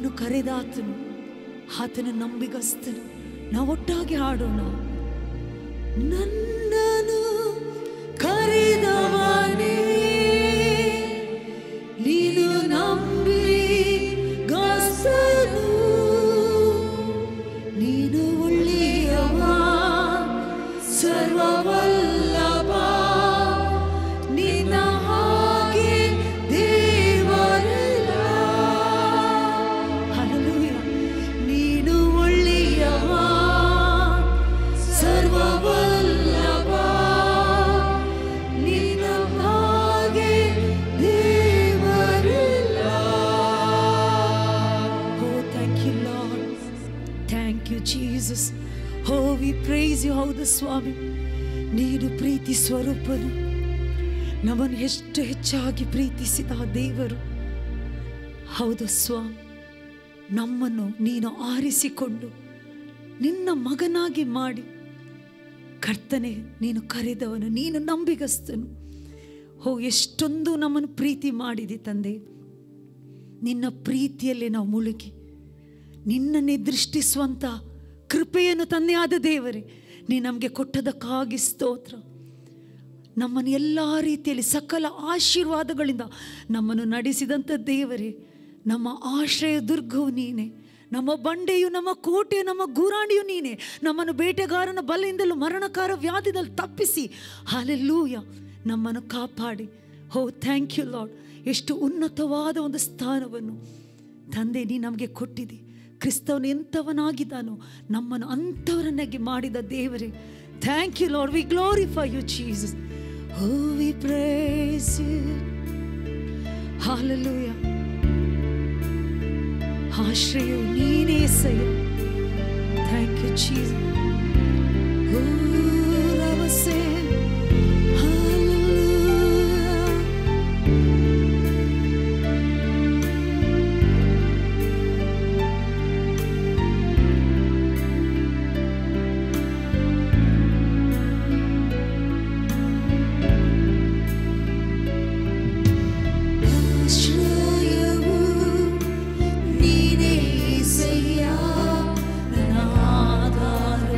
ನಮ್ಮನ್ನು ಕರೆದಾತನು, ಆತನು ನಂಬಿಗಸ್ತನು. ನಾವು ಒಟ್ಟಾಗಿ ಹಾಡೋಣ. ನನ್ನನು ಕರೆದವನೇ ನೀನು ನಂಬಿಗಸ್ತನು, ನೀನು ಒಳ್ಳೆಯವ ಸರ್ವವಲ್ಲಭ, ನಿನ್ನ ಹಾಗೆ ದೇವರಿಲ್ಲ. ಹಲ್ಲೆಲೂಯಾ. ನೀನು ಒಳ್ಳೆಯವ ಸರ್ವವಲ್ಲಭ, ನಿನ್ನ ಹಾಗೆ ದೇವರಿಲ್ಲ. Oh, thank you, Lord. Thank you, Jesus. Oh, we praise you. ಹೌದು ಸ್ವಾಮಿ, ನೀನು ಪ್ರೀತಿ ಸ್ವರೂಪನು. ನಮ್ಮನ್ನು ಎಷ್ಟು ಹೆಚ್ಚಾಗಿ ಪ್ರೀತಿಸಿದ ದೇವರು. ಹೌದು ಸ್ವಾಮಿ, ನಮ್ಮನ್ನು ನೀನು ಆರಿಸಿಕೊಂಡು ನಿನ್ನ ಮಗನಾಗಿ ಮಾಡಿ, ಕರ್ತನೆ ನೀನು ಕರೆದವನು, ನೀನು ನಂಬಿಗಸ್ತನು. ಹೋ, ಎಷ್ಟೊಂದು ನಮ್ಮನ್ನು ಪ್ರೀತಿ ಮಾಡಿದೆ ತಂದೆ. ನಿನ್ನ ಪ್ರೀತಿಯಲ್ಲಿ ನಾವು ಮುಳುಗಿ ನಿನ್ನನ್ನೇ ದೃಷ್ಟಿಸುವಂಥ ಕೃಪೆಯನ್ನು ತಂದೆ ಆದ ದೇವರೇ, ನೀ ನಮಗೆ ಕೊಟ್ಟದಕ್ಕಾಗಿ ಸ್ತೋತ್ರ. ನಮ್ಮನ್ನು ಎಲ್ಲ ರೀತಿಯಲ್ಲಿ ಸಕಲ ಆಶೀರ್ವಾದಗಳಿಂದ ನಮ್ಮನ್ನು ನಡೆಸಿದಂಥ ದೇವರೇ, ನಮ್ಮ ಆಶ್ರಯ ದುರ್ಗವು ನೀನೆ, ನಮ್ಮ ಬಂಡೆಯು, ನಮ್ಮ ಕೋಟೆಯು, ನಮ್ಮ ಗುರಾಣಿಯು ನೀನೆ. ನಮ್ಮನ್ನು ಬೇಟೆಗಾರನ ಬಲೆಯಿಂದಲೂ ಮರಣಕಾರ ವ್ಯಾಧಿದಲ್ಲಿ ತಪ್ಪಿಸಿ, ಹಲ್ಲೆಲೂಯ, ನಮ್ಮನ್ನು ಕಾಪಾಡಿ. ಹೋ, ಥ್ಯಾಂಕ್ ಯು ಲಾರ್ಡ್. ಎಷ್ಟು ಉನ್ನತವಾದ ಒಂದು ಸ್ಥಾನವನ್ನು ತಂದೆ ನೀ ನಮಗೆ ಕೊಟ್ಟಿದೆ. ಕ್ರಿಸ್ತವನು ಎಂಥವನಾಗಿದ್ದಾನೋ ನಮ್ಮನ್ನು ಅಂಥವರನ್ನಾಗಿ ಮಾಡಿದ ದೇವರೇ, thank you lord. We glorify you Jesus. Oh, we praise you. Hallelujah. ಆಶ್ರಯವು ನೀನೇ ಸಯ್ಯ. Thank you, Jesus. Oh, ರವಸೆ. Hallelujah. ನೀನೇ ಸಯ್ಯ, ನನ್ನ ಆಧಾರ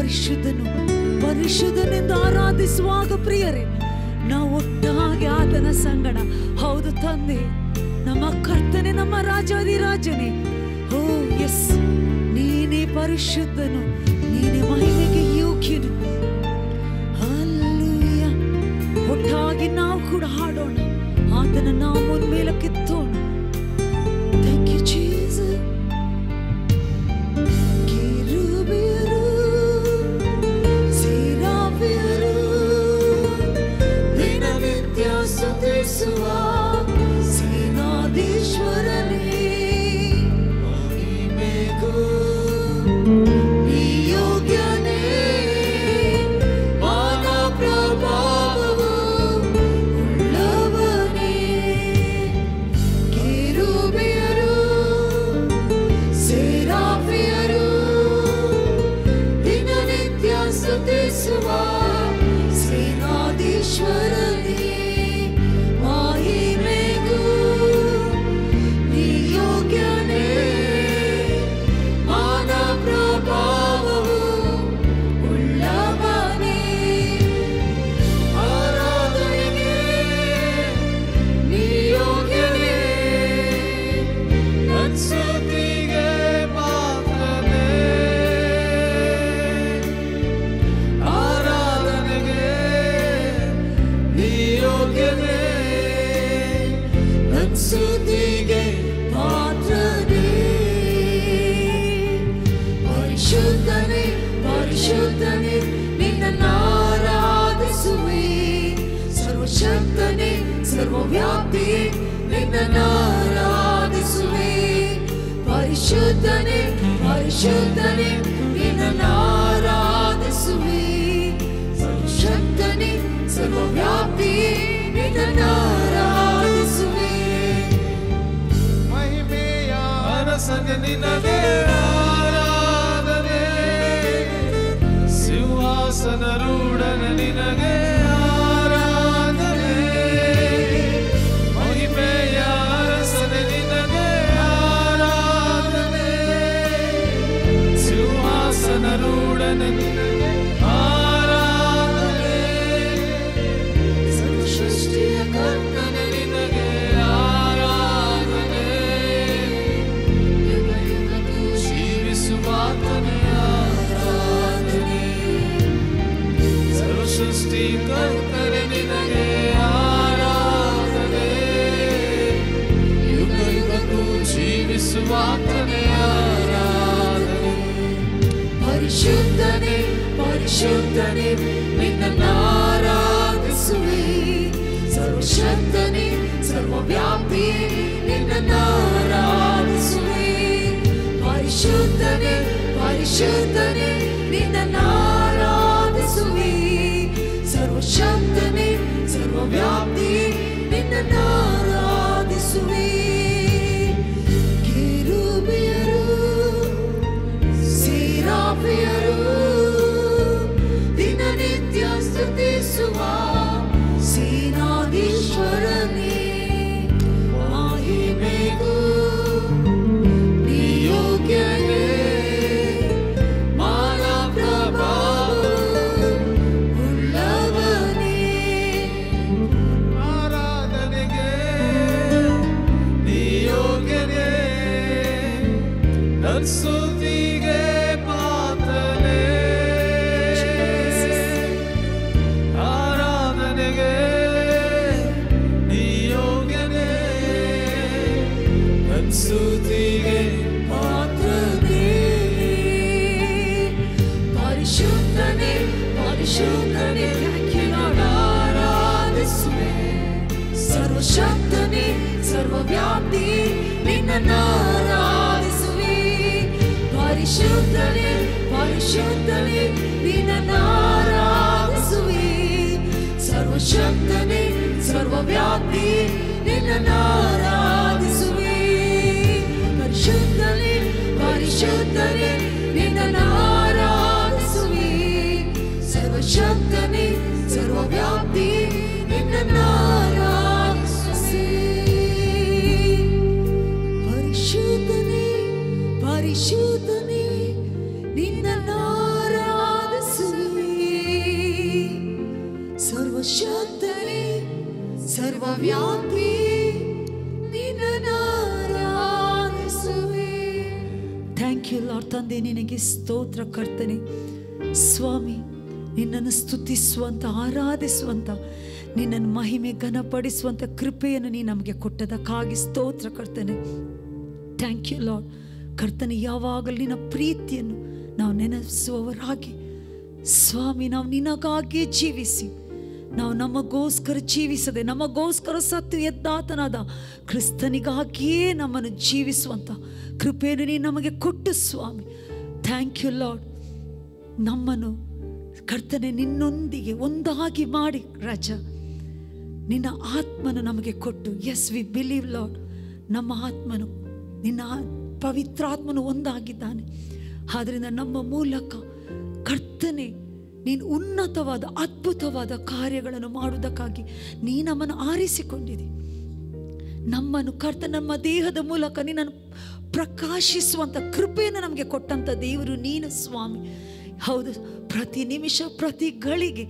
ಪರಿಶುದ್ಧನು ಪರಿಶುದ್ಧನೆಂದು ಆರಾಧಿಸುವಾಗ ಪ್ರಿಯರೇ, ನಾವು ಒಟ್ಟಾಗಿ ಆತನ ಸಂಗಡ, ಹೌದು ತಂದೆ, ನಮ್ಮ ಕರ್ತನೆ, ನಮ್ಮ ರಾಜಾಧಿರಾಜನೇ, ಓ ಎಸ್, ನೀನೇ ಪರಿಶುದ್ಧನು, ನೀನೇ ಮಹಿಮೆಗೆ ಯೋಗ್ಯನು. ಹಲ್ಲೆಲೂಯ. ಒಟ್ಟಾಗಿ ನಾವು ಕೂಡ ಹಾಡೋಣ, ಆತನ ನಾಮದ ಮೇಲೆ ಕೆತ್ತೋಣ. Thank you Jesus. ಕಿರುಬಿಯರು, ಸೇರಾಫಿಯರು ದಿನನಿತ್ಯ ಸ್ತುತಿಸುವ ಸೇನಾಧೀಶ್ವರನೇ, ಮಹಿಮೆಗೂ ನೀ ಯೋಗ್ಯನೇ, ಮಾನ ಪ್ರಭಾವವು ಉಳ್ಳವನೇ. ಕಿರುಬಿಯರು, ಸೇರಾಫಿಯರು ದಿನನಿತ್ಯ ಸ್ತುತಿಸುವ ಸೇನಾಧೀಶ್ವರನೇ, ಮಹಿಮೆಗೂ ನೀ ಯೋಗ್ಯನೇ, ಮಾನ ಪ್ರಭಾವವು ಉಳ್ಳವನೇ. ಆರಾಧನೆಗೆ ನೀ ಯೋಗ್ಯನೇ, ಸ್ತುತಿಗೆ ಪಾತ್ರನೇ. ಆರಾಧನೆಗೆ ನೀ ಯೋಗ್ಯನೇ, ಸ್ತುತಿಗೆ ಪಾತ್ರನೇ. ಪರಿಶುದ್ಧನೇ ಪರಿಶುದ್ಧನೇ ನಿನ್ನನ್ನು ಆರಾಧಿಸುವೆ, ಸರ್ವಶಕ್ತನೇ ಸರ್ವವ್ಯಾಪಿಯೇ ನಿನ್ನನ್ನು ಆರಾಧಿಸುವೆ. ಪರಿಶುದ್ಧನೇ ಪರಿಶುದ್ಧನೇ ನಿನ್ನನ್ನು ಆರಾಧಿಸುವೆ, ಸರ್ವಶಕ್ತನೇ ಸರ್ವವ್ಯಾಪಿಯೇ ನಿನ್ನನ್ನು ಆರಾಧಿಸುವೆ. ಮಹಿಮೆಯ ಅರಸನೆ ನಿನಗೆ ಆರಾಧನೆ, ಸಿಂಹಾಸನರೂಢನೆ ನಿನಗೆ ಆರಾಧನೆ. ಮಹಿಮೆಯ ಅರಸನೆ ನಿನಗೆ ಆರಾಧನೆ, ಸಿಂಹಾಸನರೂಢನೆ ನಿನಗೆ ಆರಾಧನೆ. ಸರ್ವಸೃಷ್ಟಿಯ ಕರ್ತನೆ ನಿನಗೆ ಆರಾಧನೆ, ಜೀವಿಸುವಾತನೇ ಆರಾಧನೆ. ಸರ್ವಸೃಷ್ಟಿ ಕರ್ತನೆ ನಿನಗೆ ಆರಾಧನೆ, ಯುಗ ಯುಗಕ್ಕೂ ಜೀವಿಸುವಾತನೇ ಆರಾಧನೆ. ಪರಿಶುದ್ಧನೇ ಪರಿಶುದ್ಧನೇ ನಿನ್ನನ್ನು ಆರಾಧಿಸುವೆ, ಸರ್ವಶಕ್ತನೇ ಸರ್ವವ್ಯಾಪಿಯೇ ನಿನ್ನನ್ನು ಆರಾಧಿಸುವೆ. ಪರಿಶುದ್ಧನೇ ಪರಿಶುದ್ಧನೇ ನಿನ್ನನ್ನು ಆರಾಧಿಸುವೆ, ಸರ್ವಶಕ್ತನೇ ಸರ್ವವ್ಯಾಪಿಯೇ ನಿನ್ನನ್ನು ಆರಾಧಿಸುವೆ. ಕಿರುಬಿಯರು, ಸೇರಾಫಿಯರು ದಿನನಿತ್ಯ ಸ್ತುತಿಸುವ ಸೇನಾಧೀಶ್ವರನೇ, ಮಹಿಮೆಗೂ ನೀ ಯೋಗ್ಯನೇ, ಮಾನ ಪ್ರಭಾವವು ಉಳ್ಳವನೇ. ಆರಾಧನೆಗೆ ನೀ ಯೋಗ್ಯನೇ, ಸ್ತುತಿಗೆ ಪಾತ್ರನೇ. ಆರಾಧನೆಗೆ ನೀ ಯೋಗ್ಯನೇ, ಸ್ತುತಿಗೆ ಪಾತ್ರನೇ. ಪರಿಶುದ್ಧನೇ ಪರಿಶುದ್ಧನೇ ಆರಾಧಿಸುವೆ, ಸರ್ವಶಕ್ತನೇ ಸರ್ವವ್ಯಾಪಿಯೇ ನಿನ್ನನ್ನು ಆರಾಧಿಸುವೆ. ಪರಿಶುದ್ಧನೇ ಪರಿಶುದ್ಧನೇ ನಿನ್ನನ್ನು ಆರಾಧಿಸುವೆ, ಸರ್ವಶಕ್ತನೇ ಸರ್ವವ್ಯಾಪಿಯೇ ನಿನ್ನನ್ನು ಆರಾಧಿಸುವೆ. ಪರಿಶುದ್ಧನೇ ಪರಿಶುದ್ಧನೇ ನಿನ್ನನ್ನು ಆರಾಧಿಸುವೆ, ಸರ್ವಶಕ್ತನೇ ಸರ್ವವ್ಯಾಪಿಯೇ ನಿನ್ನನ್ನು ಆರಾಧಿಸುವೆ. ಪರಿಶುದ್ಧನೇ ಪರಿಶುದ್ಧನೇ ನಿನ್ನನ್ನು ಆರಾಧಿಸುವೆ, ತಂದೆ ನಿನಗೆ ಸ್ತೋತ್ರ ಕರ್ತನೆ. ಸ್ವಾಮಿ, ನಿನ್ನನ್ನು ಸ್ತುತಿಸುವಂಥ, ಆರಾಧಿಸುವಂಥ, ನಿನ್ನನ್ನು ಮಹಿಮೆ ಘನಪಡಿಸುವಂಥ ಕೃಪೆಯನ್ನು ನೀನು ನಮಗೆ ಕೊಟ್ಟದಕ್ಕಾಗಿ ಸ್ತೋತ್ರ ಕರ್ತನೆ. Thank you lord. ಕರ್ತನೆ, ಯಾವಾಗಲೂ ನಿನ್ನ ಪ್ರೀತಿಯನ್ನು ನಾವು ನೆನೆಸುವವರಾಗಿ ಸ್ವಾಮಿ, ನಾವು ನಿನಗಾಗಿ ಜೀವಿಸಿ, ನಾವು ನಮಗೋಸ್ಕರ ಜೀವಿಸದೆ ನಮಗೋಸ್ಕರ ಸತ್ತು ಎದ್ದಾತನಾದ ಕ್ರಿಸ್ತನಿಗಾಗಿಯೇ ನಮ್ಮನ್ನು ಜೀವಿಸುವಂಥ ಕೃಪೆಯನ್ನು ನೀನು ನಮಗೆ ಕೊಟ್ಟು ಸ್ವಾಮಿ. Thank you lord. ನಮ್ಮನ್ನು ಕರ್ತನೆ ನಿನ್ನೊಂದಿಗೆ ಒಂದಾಗಿ ಮಾಡಿ ರಾಜ, ನಿನ್ನ ಆತ್ಮನು ನಮಗೆ ಕೊಟ್ಟು. ಎಸ್, ವಿ ಬಿಲೀವ್ ಲಾರ್ಡ್, ನಮ್ಮ ಆತ್ಮನು ನಿನ್ನ ಪವಿತ್ರಾತ್ಮನು ಒಂದಾಗಿದ್ದಾನೆ. ಆದ್ದರಿಂದ ನಮ್ಮ ಮೂಲಕ ಕರ್ತನೆ ನೀನು ಉನ್ನತವಾದ ಅದ್ಭುತವಾದ ಕಾರ್ಯಗಳನ್ನು ಮಾಡುವುದಕ್ಕಾಗಿ ನೀ ನಮ್ಮನ್ನು ಆರಿಸಿಕೊಂಡಿದೆ. ನಮ್ಮನ್ನು ನಮ್ಮ ದೇಹದ ಮೂಲಕ ನೀನನ್ನು ಪ್ರಕಾಶಿಸುವಂಥ ಕೃಪೆಯನ್ನು ನಮಗೆ ಕೊಟ್ಟಂಥ ದೇವರು ನೀನು ಸ್ವಾಮಿ. ಹೌದು, ಪ್ರತಿ ನಿಮಿಷ ಪ್ರತಿ ಗಳಿಗೆ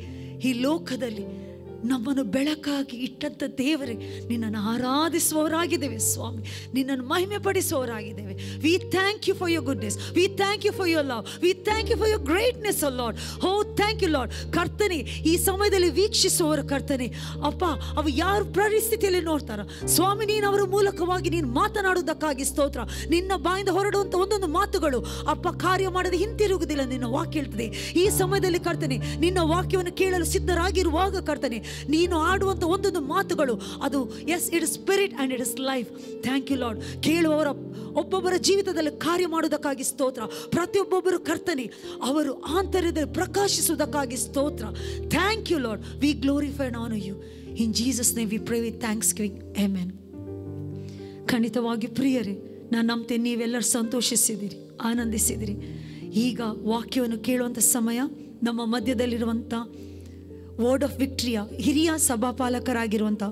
ಈ ಲೋಕದಲ್ಲಿ ನಮ್ಮನ್ನು ಬೆಳಕಾಗಿ ಇಟ್ಟಂಥ ದೇವರೇ, ನಿನ್ನನ್ನು ಆರಾಧಿಸುವವರಾಗಿದ್ದೇವೆ ಸ್ವಾಮಿ, ನಿನ್ನನ್ನು ಮಹಿಮೆ ಪಡಿಸುವವರಾಗಿದ್ದೇವೆ. We thank you for your goodness, we thank you for your love, we thank you for your greatness oh lord. Oh thank you lord. ಕರ್ತನೆ, ಈ ಸಮಯದಲ್ಲಿ ವೀಕ್ಷಿಸುವವರು ಕರ್ತನೆ ಅಪ್ಪ, ಅವು ಯಾರು ಪರಿಸ್ಥಿತಿಯಲ್ಲಿ ನೋಡ್ತಾರ ಸ್ವಾಮಿ, ನೀನು ಅವರ ಮೂಲಕವಾಗಿ ನೀನು ಮಾತನಾಡುವುದಕ್ಕಾಗಿ ಸ್ತೋತ್ರ. ನಿನ್ನ ಬಾಯಿಂದ ಹೊರಡುವಂಥ ಒಂದೊಂದು ಮಾತುಗಳು ಅಪ್ಪ ಕಾರ್ಯ ಮಾಡದೆ ಹಿಂತಿರುಗುವುದಿಲ್ಲ. ನಿನ್ನ ವಾಕ್ಯ ಹೇಳ್ತದೆ. ಈ ಸಮಯದಲ್ಲಿ ಕರ್ತನೆ, ನಿನ್ನ ವಾಕ್ಯವನ್ನು ಕೇಳಲು ಸಿದ್ಧರಾಗಿರುವಾಗ ಕರ್ತನೆ, ನೀನು ಆಡುವಂಥ ಒಂದೊಂದು ಮಾತುಗಳು ಅದು yes, it is spirit and it is life. Thank you lord. ಕೇಳುವವರ ಒಬ್ಬೊಬ್ಬರ ಜೀವಿತದಲ್ಲಿ ಕಾರ್ಯ ಮಾಡುವುದಕ್ಕಾಗಿ ಸ್ತೋತ್ರ. ಪ್ರತಿಯೊಬ್ಬೊಬ್ಬರು ಕರ್ತನೆ ಅವರು ಆಂತರ್ಯದಲ್ಲಿ ಪ್ರಕಾಶಿಸುವುದಕ್ಕಾಗಿ ಸ್ತೋತ್ರ. Thank you lord. We glorify on you in Jesus name we pray with thanksgiving. Amen. ಖಂಡಿತವಾಗಿ ಪ್ರಿಯರೇ, ನಾನು ನಂಬ್ತೇನೆ ನೀವೆಲ್ಲರೂ ಸಂತೋಷಿಸಿದಿರಿ, ಆನಂದಿಸಿದಿರಿ. ಈಗ ವಾಕ್ಯವನ್ನು ಕೇಳುವಂಥ ಸಮಯ. ನಮ್ಮ ಮಧ್ಯದಲ್ಲಿರುವಂಥ ವರ್ಡ್ ಆಫ್ ವಿಕ್ಟ್ರಿಯ ಹಿರಿಯ ಸಭಾಪಾಲಕರಾಗಿರುವಂಥ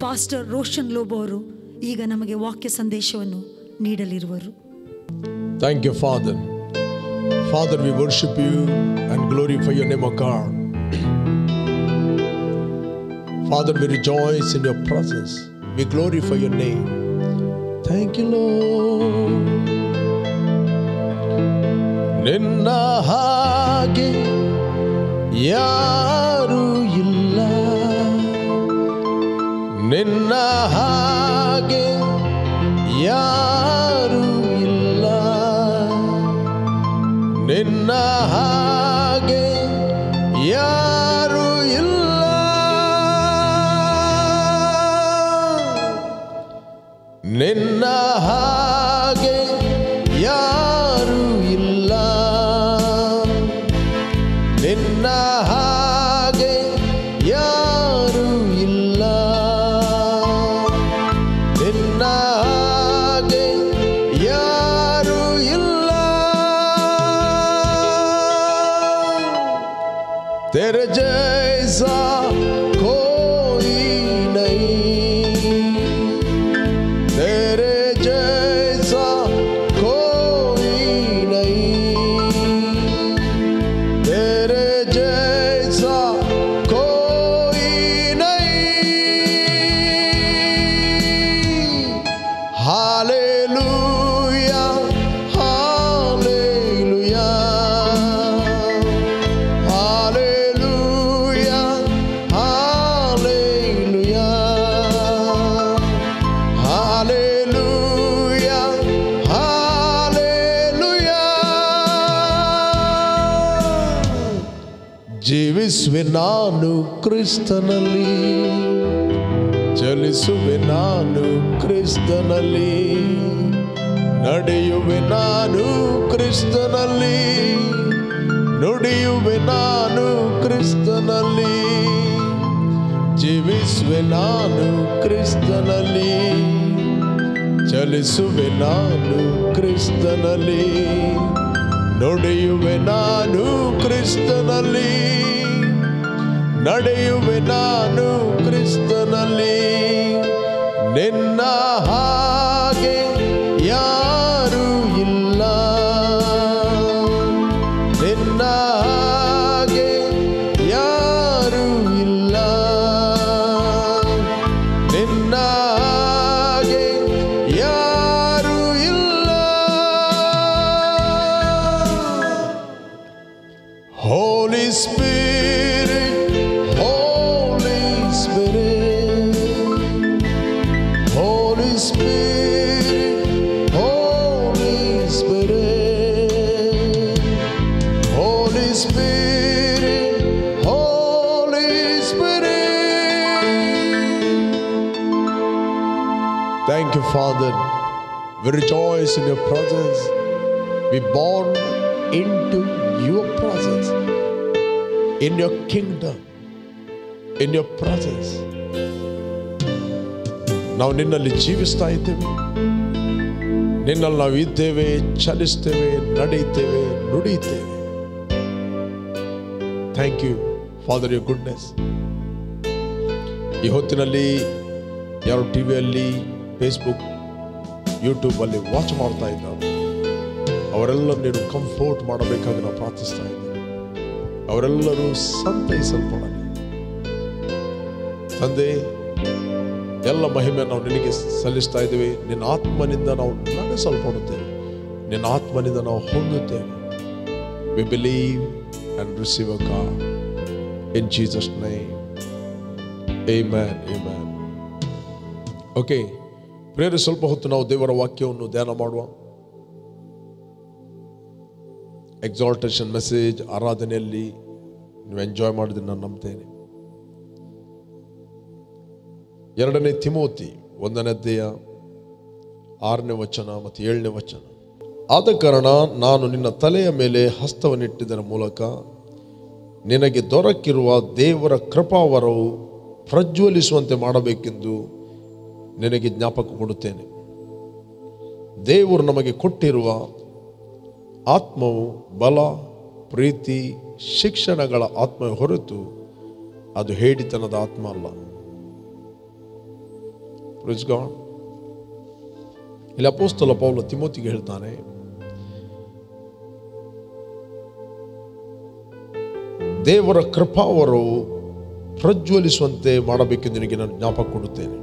ಪಾಸ್ಟರ್ ರೋಷನ್ ಲೋಬೋ ಅವರು ಈಗ ನಮಗೆ ವಾಕ್ಯ ಸಂದೇಶವನ್ನು ನೀಡಲಿರುವರು. Thank you, Father. Father, we worship you and glorify your name, O God. Father, we rejoice in your presence. We glorify your name. Thank you, Lord. Ninna hage ಯಾರು ಇಲ್ಲ, ನಿನ್ನ ಹಾಗೆ ಯಾರು ಇಲ್ಲ, ನಿನ್ನ ಹಾಗೆ ಯಾರು ಇಲ್ಲ, ನಿನ್ನ ಹಾಗೆ ಯಾರು ಇಲ್ಲ, ನಿನ್ನ ಹಾಗೆ ಯಾರು ಇಲ್ಲ, ನಿನ್ನ ಹಾಗೆ ಯಾರು ಇಲ್ಲ. तेरे जैसा कोई नहीं, तेरे जैसा कोई नहीं, तेरे जैसा कोई नहीं. Hallelujah, hallelujah, hallelujah, hallelujah, hallelujah, hallelujah. ಜೀವಿಸುವೆ ನಾನು ಕ್ರಿಸ್ತನಲ್ಲಿ, ಚಲಿಸುವೆ ನಾನು ಕ್ರಿಸ್ತನಲ್ಲಿ, ನಡೆಯುವೆ ನಾನು ಕ್ರಿಸ್ತನಲ್ಲಿ, ನುಡಿಯುವೆ ನಾನು ಕ್ರಿಸ್ತನಲ್ಲಿ. ಜೀವಿಸುವೆ ನಾನು ಕ್ರಿಸ್ತನಲ್ಲಿ, ಚಲಿಸುವೆ ನಾನು ಕ್ರಿಸ್ತನಲ್ಲಿ, ನುಡಿಯುವೆ ನಾನು ಕ್ರಿಸ್ತನಲ್ಲಿ, ನಡೆಯುವೆ ನಾನು ಕ್ರಿಸ್ತನಲ್ಲಿ. ನಿನ್ನ ಹಾಗೆ ಯಾರು ಇಲ್ಲ, ನಿನ್ನ ಹಾಗೆ ಯಾರು ಇಲ್ಲ, ನಿನ್ನ ಹಾಗೆ ಯಾರು ಇಲ್ಲ. Holy Spirit, Holy Spirit, Holy Spirit, Holy Spirit, Holy Spirit, Holy Spirit. Thank you, Father. We rejoice in your presence. Be born into your presence, in your kingdom, in your presence. ನಾವು ನಿನ್ನಲ್ಲಿ ಜೀವಿಸ್ತಾ ಇದ್ದೇವೆ, ನಿನ್ನಲ್ಲಿ ನಾವು ಇದ್ದೇವೆ, ಚಲಿಸ್ತೇವೆ, ನಡೆಯುತ್ತೇವೆ, ನುಡಿಯುತ್ತೇವೆ. Thank you father your goodness. ಈ ಹೊತ್ತಿನಲ್ಲಿ ಯಾರು ಟಿವಿಯಲ್ಲಿ, ಫೇಸ್ಬುಕ್, ಯೂಟ್ಯೂಬಲ್ಲಿ ವಾಚ್ ಮಾಡ್ತಾ ಇದ್ದಾರೆ, ಅವರೆಲ್ಲ ನೀನು ಕಂಫರ್ಟ್ ಮಾಡಬೇಕಾಗಿ ನಾವು ಪ್ರಾರ್ಥಿಸ್ತಾ ಇದ್ದೇವೆ. ಅವರೆಲ್ಲರೂ ಸಂತೈಸಲ್ಪಡಲಿ ತಂದೆ. ಎಲ್ಲ ಮಹಿಮೆ ನಾವು ನಿನಗೆ ಸಲ್ಲಿಸ್ತಾ ಇದ್ದೇವೆ. ನಿನ್ನ ಆತ್ಮನಿಂದ ನಾವು ನಡೆಸಲ್ಪಡುತ್ತೇವೆ, ನಿನ್ನ ಆತ್ಮನಿಂದ ನಾವು ಹೊಂದುತ್ತೇವೆ. We believe and receive a God in Jesus' name. Amen. Amen. Okay ಪ್ರೇರೆ, ಸ್ವಲ್ಪ ಹೊತ್ತು ನಾವು ದೇವರ ವಾಕ್ಯವನ್ನು ಧ್ಯಾನ ಮಾಡುವ. ಎಕ್ಸಾಲ್ಟೇಷನ್ ಮೆಸೇಜ್ ಆರಾಧನೆಯಲ್ಲಿ ನೀವು ಎಂಜಾಯ್ ಮಾಡಿದ್ರೆ ನಾನು ನಂಬ್ತೇನೆ. 2 ತಿಮೋತಿ 1ನೇ ಅಧ್ಯಾಯ 6ನೇ ವಚನ ಮತ್ತು 7ನೇ ವಚನ. ಆದ ಕಾರಣ ನಾನು ನಿನ್ನ ತಲೆಯ ಮೇಲೆ ಹಸ್ತವನ್ನಿಟ್ಟಿದ್ದರ ಮೂಲಕ ನಿನಗೆ ದೊರಕಿರುವ ದೇವರ ಕೃಪಾವರವು ಪ್ರಜ್ವಲಿಸುವಂತೆ ಮಾಡಬೇಕೆಂದು ನಿನಗೆ ಜ್ಞಾಪಕ ಕೊಡುತ್ತೇನೆ. ದೇವರು ನಮಗೆ ಕೊಟ್ಟಿರುವ ಆತ್ಮವು ಬಲ, ಪ್ರೀತಿ, ಶಿಕ್ಷಣಗಳ ಆತ್ಮವೇ ಹೊರತು ಅದು ಹೇಡಿತನದ ಆತ್ಮ ಅಲ್ಲ. Praise God. ಇಲ್ಲಿ ಅಪೊಸ್ತಲ ಪೌಲ ತಿಮೋತಿಗೆ ಹೇಳ್ತಾನೆ, ದೇವರ ಕೃಪಾವರವು ಪ್ರಜ್ವಲಿಸುವಂತೆ ಮಾಡಬೇಕೆಂದು ನಿನಗೆ ನಾನು ಜ್ಞಾಪಕ ಕೊಡುತ್ತೇನೆ.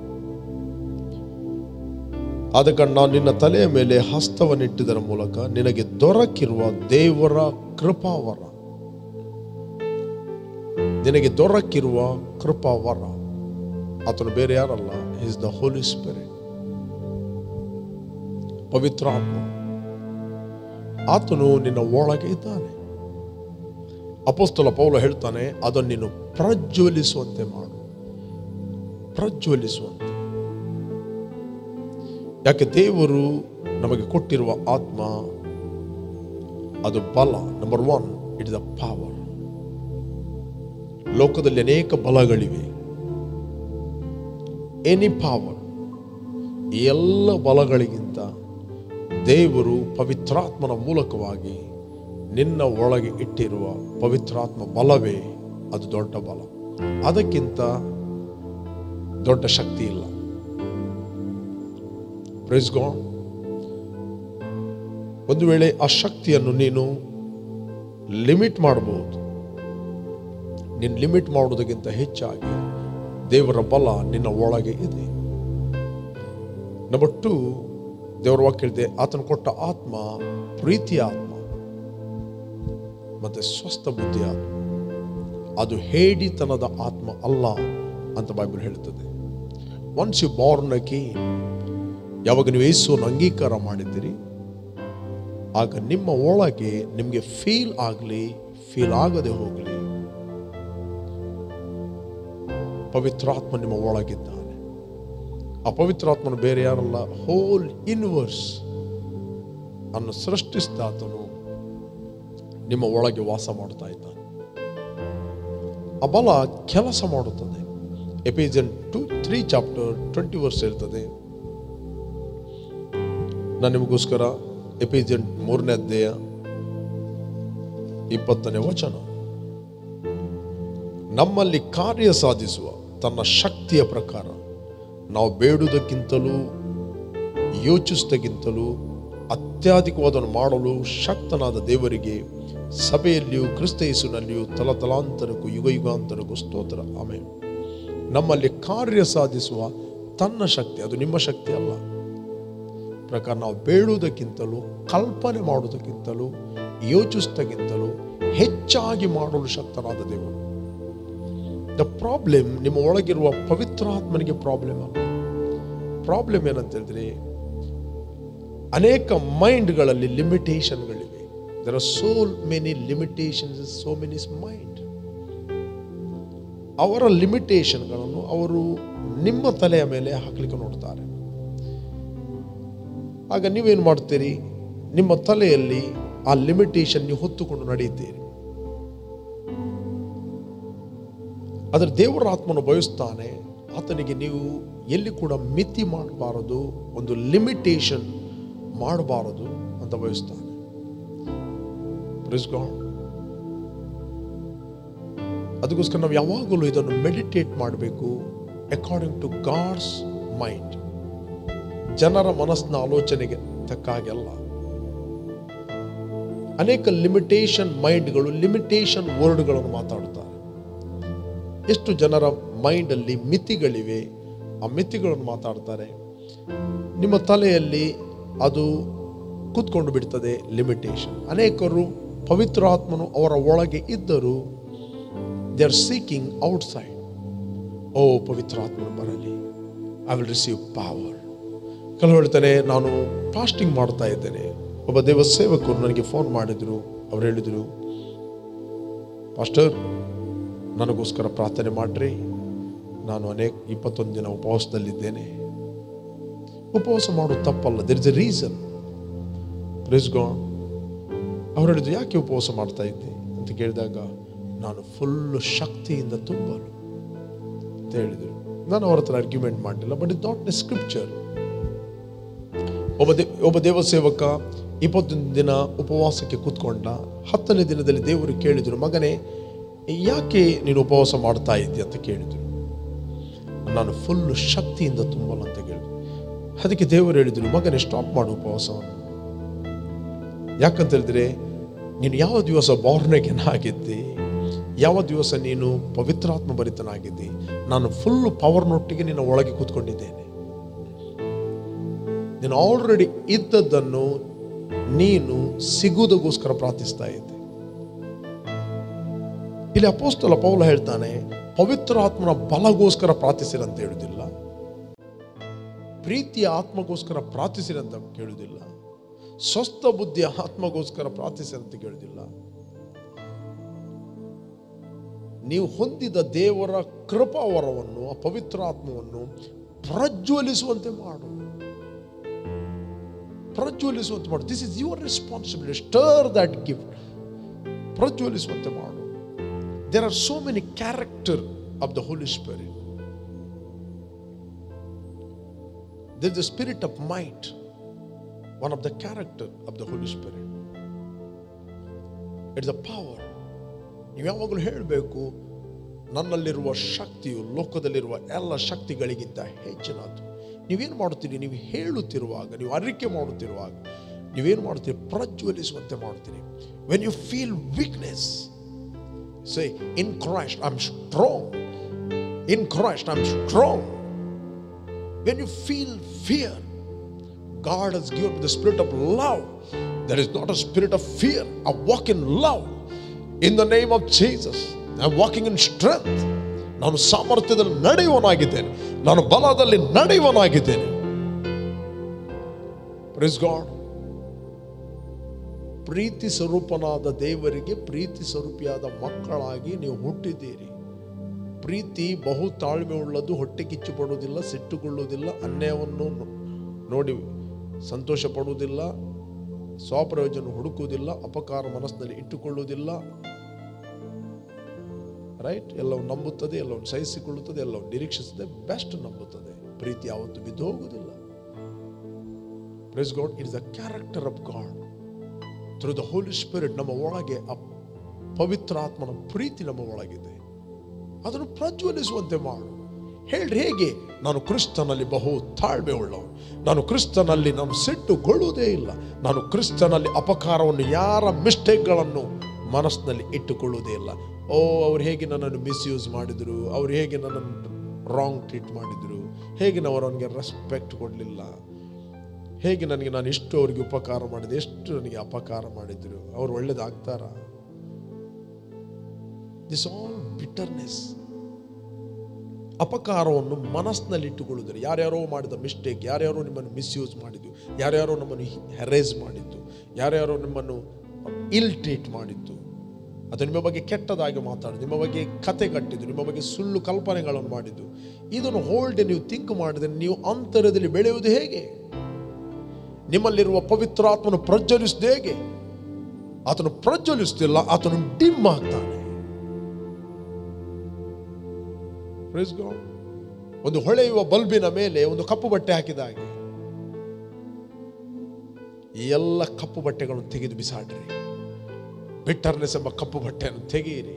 ಆದ ಕಾರಣ ನಾನು ನಿನ್ನ ತಲೆಯ ಮೇಲೆ ಹಸ್ತವನ್ನಿಟ್ಟಿದ್ದರ ಮೂಲಕ ನಿನಗೆ ದೊರಕಿರುವ ದೇವರ ಕೃಪಾವರ, ನಿನಗೆ ದೊರಕಿರುವ ಕೃಪಾವರ, ಆತನು ಬೇರೆ ಯಾರಲ್ಲ, ಈಸ್ ದ ಹೋಲಿ ಸ್ಪಿರಿಟ್, ಪವಿತ್ರ ಆತ್ಮ. ಆತನು ನಿನ್ನ ಒಳಗೆ ಇದ್ದಾನೆ. ಅಪೊಸ್ತಲ ಪೌಲ ಹೇಳ್ತಾನೆ, ಅದನ್ನು ನೀನು ಪ್ರಜ್ವಲಿಸುವಂತೆ ಮಾಡು, ಪ್ರಜ್ವಲಿಸುವಂತೆ. ಯಾಕೆ ದೇವರು ನಮಗೆ ಕೊಟ್ಟಿರುವ ಆತ್ಮ ಅದು ಬಲ. Number 1, it is the power. ಲೋಕದಲ್ಲಿ ಅನೇಕ ಬಲಗಳಿವೆ. ಎನಿ ಪವರ್, ಎಲ್ಲ ಬಲಗಳಿಗಿಂತ ದೇವರು ಪವಿತ್ರಾತ್ಮನ ಮೂಲಕವಾಗಿ ನಿನ್ನ ಒಳಗೆ ಇಟ್ಟಿರುವ ಪವಿತ್ರಾತ್ಮ ಬಲವೇ ಅದು ದೊಡ್ಡ ಬಲ. ಅದಕ್ಕಿಂತ ದೊಡ್ಡ ಶಕ್ತಿ ಇಲ್ಲ. Praise God. ಒಂದು ವೇಳೆ ಆ ಶಕ್ತಿಯನ್ನು ನೀನು ಲಿಮಿಟ್ ಮಾಡಬಹುದು, ನೀನು ಲಿಮಿಟ್ ಮಾಡುವುದಕ್ಕಿಂತ ಹೆಚ್ಚಾಗಿ ದೇವರ ಬಲ ನಿನ್ನ ಒಳಗೆ ಇದೆ. ನಂಬರ್ 2, ದೇವರ ವಾಕ್ಯ ಹೇಳಿದೆ, ಆತನು ಕೊಟ್ಟ ಆತ್ಮ ಪ್ರೀತಿಯ ಆತ್ಮ ಮತ್ತೆ ಸ್ವಸ್ಥ ಬುದ್ಧಿಯ ಆತ್ಮ, ಅದು ಹೇಡಿತನದ ಆತ್ಮ ಅಲ್ಲ ಅಂತ ಬೈಬಲ್ ಹೇಳುತ್ತದೆ. ಒನ್ಸ್ ಯು ಬಾರ್ನ್ ಅಗೇನ್, ಯಾವಾಗ ನೀವು ಯೇಸುವನ್ನು ಅಂಗೀಕಾರ ಮಾಡಿದ್ದೀರಿ, ಆಗ ನಿಮ್ಮ ಒಳಗೆ ನಿಮಗೆ ಫೀಲ್ ಆಗಲಿ ಫೀಲ್ ಆಗದೆ ಹೋಗಲಿ, ಪವಿತ್ರಾತ್ಮ ನಿಮ್ಮ ಒಳಗಿದ್ದಾನೆ. ಆ ಪವಿತ್ರಾತ್ಮನು ಬೇರೆ ಯಾರಲ್ಲ, ಹೋಲ್ ಯೂನಿವರ್ಸ್ ಅನ್ನು ಸೃಷ್ಟಿಸಿದ ಆತನು ನಿಮ್ಮ ಒಳಗೆ ವಾಸ ಮಾಡ್ತಾ ಇದ್ದಾನೆ. ಆ ಬಲ ಕೆಲಸ ಮಾಡುತ್ತದೆ. ಎಫೆಸಿಯನ್ 3 ಚಾಪ್ಟರ್ 20 ವರ್ಸ್ ಹೇಳ್ತದೆ. ನಾನು ನಿಮಗೋಸ್ಕರ ಎಫೆಸಿಯನ್ 3ನೇ ಅಧ್ಯಾಯ 20ನೇ ವಚನ. ನಮ್ಮಲ್ಲಿ ಕಾರ್ಯ ಸಾಧಿಸುವ ತನ್ನ ಶಕ್ತಿಯ ಪ್ರಕಾರ ನಾವು ಬೇಡುವುದಕ್ಕಿಂತಲೂ ಯೋಚಿಸುವುದಕ್ಕಿಂತಲೂ ಅತ್ಯಧಿಕವಾದನ್ನು ಮಾಡಲು ಶಕ್ತನಾದ ದೇವರಿಗೆ ಸಭೆಯಲ್ಲಿಯೂ ಕ್ರಿಸ್ತ ಯೇಸುವಿನಲ್ಲಿಯೂ ತಲತಲಾಂತರಕ್ಕೂ ಯುಗ ಯುಗಾಂತರಕ್ಕೂ ಸ್ತೋತ್ರ. ಆಮೆನ್. ನಮ್ಮಲ್ಲಿ ಕಾರ್ಯ ಸಾಧಿಸುವ ತನ್ನ ಶಕ್ತಿ, ಅದು ನಿಮ್ಮ ಶಕ್ತಿ ಅಲ್ಲ, ಪ್ರಕಾರ ನಾವು ಬೇಡುವುದಕ್ಕಿಂತಲೂ ಕಲ್ಪನೆ ಮಾಡುವುದಕ್ಕಿಂತಲೂ ಯೋಚಿಸಿದಾಗಿಂತಲೂ ಹೆಚ್ಚಾಗಿ ಮಾಡಲು ಶಕ್ತನಾದ ದೇವರು. ದ ಪ್ರಾಬ್ಲಮ್ ನಿಮ್ಮ ಒಳಗಿರುವ ಪವಿತ್ರಾತ್ಮನಿಗೆ ಪ್ರಾಬ್ಲಮ್ ಅಲ್ಲ. ಪ್ರಾಬ್ಲಮ್ ಏನಂತ ಹೇಳಿದ್ರೆ, ಅನೇಕ ಮೈಂಡ್ಗಳಲ್ಲಿ ಲಿಮಿಟೇಷನ್ಗಳಿವೆ. There are so many limitations, so many mind. ಅವರ ಲಿಮಿಟೇಷನ್ಗಳನ್ನು ಅವರು ನಿಮ್ಮ ತಲೆಯ ಮೇಲೆ ಹಾಕ್ಲಿಕ್ಕೆ ನೋಡ್ತಾರೆ. ಆಗ ನೀವೇನು ಮಾಡ್ತೀರಿ? ನಿಮ್ಮ ತಲೆಯಲ್ಲಿ ಆ ಲಿಮಿಟೇಷನ್ ನೀವು ಹೊತ್ತುಕೊಂಡು ನಡೆಯುತ್ತೀರಿ. ಆದರೆ ದೇವರ ಆತ್ಮನು ಬಯಸ್ತಾನೆ, ಆತನಿಗೆ ನೀವು ಎಲ್ಲಿ ಕೂಡ ಮಿತಿ ಮಾಡಬಾರದು, ಒಂದು ಲಿಮಿಟೇಷನ್ ಮಾಡಬಾರದು ಅಂತ ಬಯಸ್ತಾನೆ. Praise God. ಅದಕ್ಕೋಸ್ಕರ ನಾವು ಯಾವಾಗಲೂ ಇದನ್ನು ಮೆಡಿಟೇಟ್ ಮಾಡಬೇಕು ಅಕಾರ್ಡಿಂಗ್ ಟು ಗಾಡ್ಸ್ ಮೈಂಡ್. ಜನರ ಮನಸ್ಸಿನ ಆಲೋಚನೆಗೆ ತಕ್ಕಾಗೆಲ್ಲ. ಅನೇಕ ಲಿಮಿಟೇಷನ್ ಮೈಂಡ್ಗಳು ಲಿಮಿಟೇಷನ್ ವರ್ಡ್ಗಳನ್ನು ಮಾತಾಡುತ್ತಾರೆ. ಎಷ್ಟು ಜನರ ಮೈಂಡಲ್ಲಿ ಮಿತಿಗಳಿವೆ, ಆ ಮಿತಿಗಳನ್ನು ಮಾತಾಡ್ತಾರೆ. ನಿಮ್ಮ ತಲೆಯಲ್ಲಿ ಅದು ಕೂತ್ಕೊಂಡು ಬಿಡ್ತದೆ ಲಿಮಿಟೇಷನ್. ಅನೇಕರು ಪವಿತ್ರಾತ್ಮನು ಅವರ ಒಳಗೆ ಇದ್ದರೂ ದೇ ಆರ್ ಸೀಕಿಂಗ್ ಔಟ್ಸೈಡ್. ಓ ಪವಿತ್ರಾತ್ಮನು ಬರಲಿ, ಐ ವಿಲ್ ರಿಸೀವ್ ಪವರ್. ಕೆಲವು ಹೇಳ್ತಾನೆ, ನಾನು ಫಾಸ್ಟಿಂಗ್ ಮಾಡ್ತಾ ಇದ್ದೇನೆ. ಒಬ್ಬ ದೇವ ಸೇವಕರು ನನಗೆ ಫೋನ್ ಮಾಡಿದ್ರು. ಅವ್ರು ಹೇಳಿದರು, ಪಾಸ್ಟರ್ ನನಗೋಸ್ಕರ ಪ್ರಾರ್ಥನೆ ಮಾಡ್ರಿ, ನಾನು 21 ದಿನ ಉಪವಾಸದಲ್ಲಿದ್ದೇನೆ. ಉಪವಾಸ ಮಾಡೋದು ತಪ್ಪಲ್ಲ, there is a reason. Praise God. ಅವ್ರು ಹೇಳಿದ್ರು, ಯಾಕೆ ಉಪವಾಸ ಮಾಡ್ತಾ ಇದ್ದೆ ಅಂತ ಕೇಳಿದಾಗ, ನಾನು ಫುಲ್ಲು ಶಕ್ತಿಯಿಂದ ತುಂಬಲು ಅಂತ ಹೇಳಿದರು. ನಾನು ಅವ್ರ ಹತ್ರ ಆರ್ಗ್ಯುಮೆಂಟ್ ಮಾಡಲಿಲ್ಲ, but it not A scripture. ಒಬ್ಬ ದೇವ ಸೇವಕ 21 ದಿನ ಉಪವಾಸಕ್ಕೆ ಕೂತ್ಕೊಂಡ. 10ನೇ ದಿನದಲ್ಲಿ ದೇವರು ಕೇಳಿದರು, ಮಗನೇ ಯಾಕೆ ನೀನು ಉಪವಾಸ ಮಾಡ್ತಾ ಇದ್ದೆ ಅಂತ ಕೇಳಿದರು. ನಾನು ಫುಲ್ಲು ಶಕ್ತಿಯಿಂದ ತುಂಬಲ್ಲ ಅಂತ ಕೇಳಿದ್ರು. ಅದಕ್ಕೆ ದೇವರು ಹೇಳಿದರು, ಮಗನೇ ಸ್ಟಾಪ್ ಮಾಡು ಉಪವಾಸವನ್ನು. ಯಾಕಂತ ಹೇಳಿದ್ರೆ, ನೀನು ಯಾವ ದಿವಸ ಬಾರ್ನ್ ಅಗೇನ್ ಆಗಿದ್ದೆ, ಯಾವ ದಿವಸ ನೀನು ಪವಿತ್ರಾತ್ಮ ಭರಿತನಾಗಿದ್ದೆ, ನಾನು ಫುಲ್ಲು ಪವರ್ನೊಟ್ಟಿಗೆ ನಿನ್ನ ಒಳಗೆ ಕೂತ್ಕೊಂಡಿದ್ದೇನೆ. ನೀನು ಆಲ್ರೆಡಿ ಇದ್ದದ್ದನ್ನು ನೀನು ಸಿಗುವುದಕ್ಕೋಸ್ಕರ ಪ್ರಾರ್ಥಿಸ್ತಾ ಇದ್ದೆ. ಇಲ್ಲಿ ಅಪೊಸ್ತಲ ಪೌಲ ಹೇಳ್ತಾನೆ, ಪವಿತ್ರಾತ್ಮನ ಬಲಗೋಸ್ಕರ ಪ್ರಾರ್ಥಿಸಿರಂತ ಹೇಳುವುದಿಲ್ಲ, ಪ್ರೀತಿಯ ಆತ್ಮಗೋಸ್ಕರ ಪ್ರಾರ್ಥಿಸಿರಂತ ಕೇಳುವುದಿಲ್ಲ, ಸ್ವಸ್ಥ ಬುದ್ಧಿಯ ಆತ್ಮಗೋಸ್ಕರ ಪ್ರಾರ್ಥಿಸಿರಂತ ಕೇಳುವುದಿಲ್ಲ. ನೀವು ಹೊಂದಿದ ದೇವರ ಕೃಪಾವರವನ್ನು, ಆ ಪವಿತ್ರಾತ್ಮವನ್ನು ಪ್ರಜ್ವಲಿಸುವಂತೆ ಮಾಡು. ಪ್ರಜ್ವಲಿಸುವಂತೆ ಮಾಡು. This is your responsibility. Stir that gift. ಪ್ರಜ್ವಲಿಸುವಂತೆ ಮಾಡು. There are so many characters of the Holy Spirit. There is the spirit of might, one of the character of the Holy Spirit. It's a power. ನೀವು ಯಾವಾಗಲೂ ಹೇಳಬೇಕು, ನನ್ನಲ್ಲಿರುವ ಶಕ್ತಿಯು ಲೋಕದಲ್ಲಿರುವ ಎಲ್ಲ ಶಕ್ತಿಗಳಿಗಿಂತ ಹೆಚ್ಚಿನದು. ನೀವೇನು ಮಾಡುತ್ತೀರಿ? ನೀವು ಹೇಳುತ್ತಿರುವಾಗ, ನೀವು ಅರಿಕೆ ಮಾಡುತ್ತಿರುವಾಗ ನೀವೇನು ಮಾಡ್ತೀರಿ? ಪ್ರಜ್ವಲಿಸುವಂತೆ ಮಾಡ್ತೀರಿ. When you feel weakness, say, in Christ I'm strong. In Christ I'm strong. When you feel fear, God has given me the spirit of love. There is not a spirit of fear. I walk in love. In the name of Jesus, I'm walking in strength. ನಾನು ಸಾಮರ್ಥ್ಯದಲ್ಲಿ ನಡೆಯುವನಾಗಿದ್ದೇನೆ, ನಾನು ಬಲದಲ್ಲಿ ನಡೆಯುವನಾಗಿದ್ದೇನೆ. Praise God. ಪ್ರೀತಿ ಸ್ವರೂಪನಾದ ದೇವರಿಗೆ ಪ್ರೀತಿ ಸ್ವರೂಪಿಯಾದ ಮಕ್ಕಳಾಗಿ ನೀವು ಹುಟ್ಟಿದ್ದೀರಿ. ಪ್ರೀತಿ ಬಹು ತಾಳ್ಮೆ ಉಳ್ಳದು, ಹೊಟ್ಟೆ ಕಿಚ್ಚು ಪಡುವುದಿಲ್ಲ, ಸಿಟ್ಟುಕೊಳ್ಳುವುದಿಲ್ಲ, ಅನ್ಯಾಯವನ್ನು ನೋಡಿ ಸಂತೋಷ ಪಡುವುದಿಲ್ಲ, ಸ್ವಪ್ರಯೋಜನ ಹುಡುಕುವುದಿಲ್ಲ, ಅಪಕಾರ ಮನಸ್ಸಿನಲ್ಲಿ ಇಟ್ಟುಕೊಳ್ಳುವುದಿಲ್ಲ. ರೈಟ್? ಎಲ್ಲವೂ ನಂಬುತ್ತದೆ, ಎಲ್ಲವನ್ನು ಸಹಿಸಿಕೊಳ್ಳುತ್ತದೆ, ಎಲ್ಲವನ್ನು ನಿರೀಕ್ಷಿಸುತ್ತದೆ, ಬೆಸ್ಟ್ ನಂಬುತ್ತದೆ. ಪ್ರೀತಿ ಯಾವತ್ತೂ ಬಿದ್ದು ಹೋಗುವುದಿಲ್ಲ. Praise God. It is the character of God. Through the Holy Spirit ನಮ್ಮ ಒಳಗೆ ಆ ಪವಿತ್ರಾತ್ಮನ ಪ್ರೀತಿ ನಮ್ಮ ಒಳಗಿದೆ. ಅದನ್ನು ಪ್ರಜ್ವಲಿಸುವಂತೆ ಮಾಡು. ಹೇಳ್ರಿ, ಹೇಗೆ? ನಾನು ಕ್ರಿಸ್ತನಲ್ಲಿ ಬಹು ತಾಳ್ಮೆ ಉಳ್ಳವನು, ನಾನು ಕ್ರಿಸ್ತನಲ್ಲಿ ನಾನು ಸಿಟ್ಟುಗೊಳ್ಳುವುದೇ ಇಲ್ಲ, ನಾನು ಕ್ರಿಸ್ತನಲ್ಲಿ ಅಪಕಾರವನ್ನು, ಯಾರ ಮಿಸ್ಟೇಕ್ಗಳನ್ನು ಮನಸ್ಸಿನಲ್ಲಿ ಇಟ್ಟುಕೊಳ್ಳುವುದೇ ಇಲ್ಲ. ಓ, ಅವ್ರು ಹೇಗೆ ನನ್ನನ್ನು ಮಿಸ್ಯೂಸ್ ಮಾಡಿದರು, ಅವ್ರು ಹೇಗೆ ನನ್ನನ್ನು ರಾಂಗ್ ಟ್ರೀಟ್ ಮಾಡಿದರು, ಹೇಗೆ ನಾವು ಅವನಿಗೆ ರೆಸ್ಪೆಕ್ಟ್ ಕೊಡಲಿಲ್ಲ, ಹೇಗೆ ನನಗೆ ನಾನು ಎಷ್ಟು ಅವರಿಗೆ ಉಪಕಾರ ಮಾಡಿದೆ, ಎಷ್ಟು ನನಗೆ ಅಪಕಾರ ಮಾಡಿದ್ರು, ಅವ್ರು ಒಳ್ಳೇದಾಗ್ತಾರ? This all bitterness. ಅಪಕಾರವನ್ನು ಮನಸ್ಸಿನಲ್ಲಿ ಇಟ್ಟುಕೊಳ್ಳುವುದಿಲ್ಲ. ಯಾರ್ಯಾರೋ ಮಾಡಿದ ಮಿಸ್ಟೇಕ್, ಯಾರ್ಯಾರೋ ನಿಮ್ಮನ್ನು ಮಿಸ್ಯೂಸ್ ಮಾಡಿದ್ದು, ಯಾರ್ಯಾರೋ ನಮ್ಮನ್ನು ಹೆರೇಸ್ ಮಾಡಿದ್ದು, ಯಾರ್ಯಾರೋ ನಿಮ್ಮನ್ನು ಇಲ್ ಟ್ರೀಟ್ ಮಾಡಿದ್ದು, ಅದು ನಿಮ್ಮ ಬಗ್ಗೆ ಕೆಟ್ಟದಾಗಿ ಮಾತಾಡಿದ್ದು, ನಿಮ್ಮ ಬಗ್ಗೆ ಕತೆ ಕಟ್ಟಿದ್ದು, ನಿಮ್ಮ ಬಗ್ಗೆ ಸುಳ್ಳು ಕಲ್ಪನೆಗಳನ್ನು ಮಾಡಿದ್ದು, ಇದನ್ನು ಹೋಲ್ಡ್ ನೀವು ಥಿಂಕ್ ಮಾಡಿದರೆ ನೀವು ಅಂತರದಲ್ಲಿ ಬೆಳೆಯುವುದು ಹೇಗೆ? ನಿಮ್ಮಲ್ಲಿರುವ ಪವಿತ್ರಾತ್ಮನು ಪ್ರಜ್ವಲಿಸುವುದು ಹೇಗೆ? ಆತನು ಪ್ರಜ್ವಲಿಸುತ್ತಿಲ್ಲ, ಆತನು ಡಿಮ್ ಆಗ್ತಾನೆ. Praise God. ಒಂದು ಹೊಳೆಯುವ ಬಲ್ಬಿನ ಮೇಲೆ ಒಂದು ಕಪ್ಪು ಬಟ್ಟೆ ಹಾಕಿದ ಹಾಗೆ ಈ ಎಲ್ಲ ಕಪ್ಪು ಬಟ್ಟೆಗಳನ್ನು ತೆಗೆದು ಬಿಸಾಡ್ರಿ. ಬಿಟ್ಟರ್ನೆಸ್ ಎಂಬ ಕಪ್ಪು ಬಟ್ಟೆಯನ್ನು ತೆಗೆಯಿರಿ.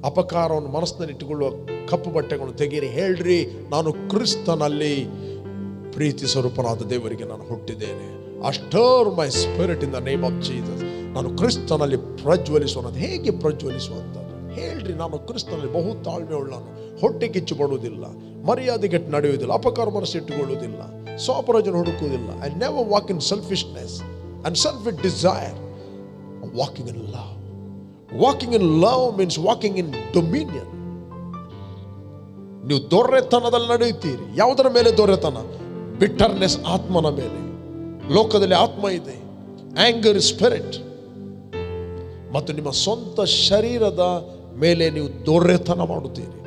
ಅಪಕಾರವನ್ನು ಮನಸ್ಸಿನಲ್ಲಿ ಇಟ್ಟುಕೊಳ್ಳುವ ಕಪ್ಪು ಬಟ್ಟೆಗಳನ್ನು ತೆಗೆಯಿರಿ. ಹೇಳ್ರಿ, ನಾನು ಕ್ರಿಸ್ತನಲ್ಲಿ ಪ್ರೀತಿ ಸ್ವರೂಪನಾದ ದೇವರಿಗೆ ನಾನು ಹುಟ್ಟಿದ್ದೇನೆ. Stir my spirit in the name of Jesus. ನಾನು ಕ್ರಿಸ್ತನಲ್ಲಿ ಪ್ರಜ್ವಲಿಸುವಂಥದ್ದು. ಹೇಗೆ ಪ್ರಜ್ವಲಿಸುವಂಥದ್ದು? ಹೇಳ್ರಿ, ನಾನು ಕ್ರಿಸ್ತನಲ್ಲಿ ಬಹು ತಾಳ್ಮೆ ಉಳ್ಳನು, ಹೊಟ್ಟೆ ಕಿಚ್ಚು ಪಡುವುದಿಲ್ಲ, ಮರ್ಯಾದೆಗೆಟ್ಟು ನಡೆಯುವುದಿಲ್ಲ, ಅಪಕಾರ ಮನಸ್ಸು ಇಟ್ಟುಕೊಳ್ಳುವುದಿಲ್ಲ, ಸ್ವಪ್ರಯೋಜನ ಹುಡುಕುವುದಿಲ್ಲ. I never walk in selfishness and selfish desire. Walking in love. Walking in love means walking in dominion. ನೀವು ದೊರೆತನದಲ್ಲಿ ನಡೆಯುತ್ತೀರಿ. ಯಾವುದರ ಮೇಲೆ ದೊರೆತನ? ಬಿಟರ್ನೆಸ್ ಆತ್ಮನ ಮೇಲೆ. ಲೋಕದಲ್ಲಿ ಆತ್ಮ ಇದೆ, ಆಂಗರ್ ಸ್ಪಿರಿಟ್, ಮತ್ತು ನಿಮ್ಮ ಸ್ವಂತ ಶರೀರದ ಮೇಲೆ ನೀವು ದೊರೆತನ ಮಾಡುತ್ತೀರಿ,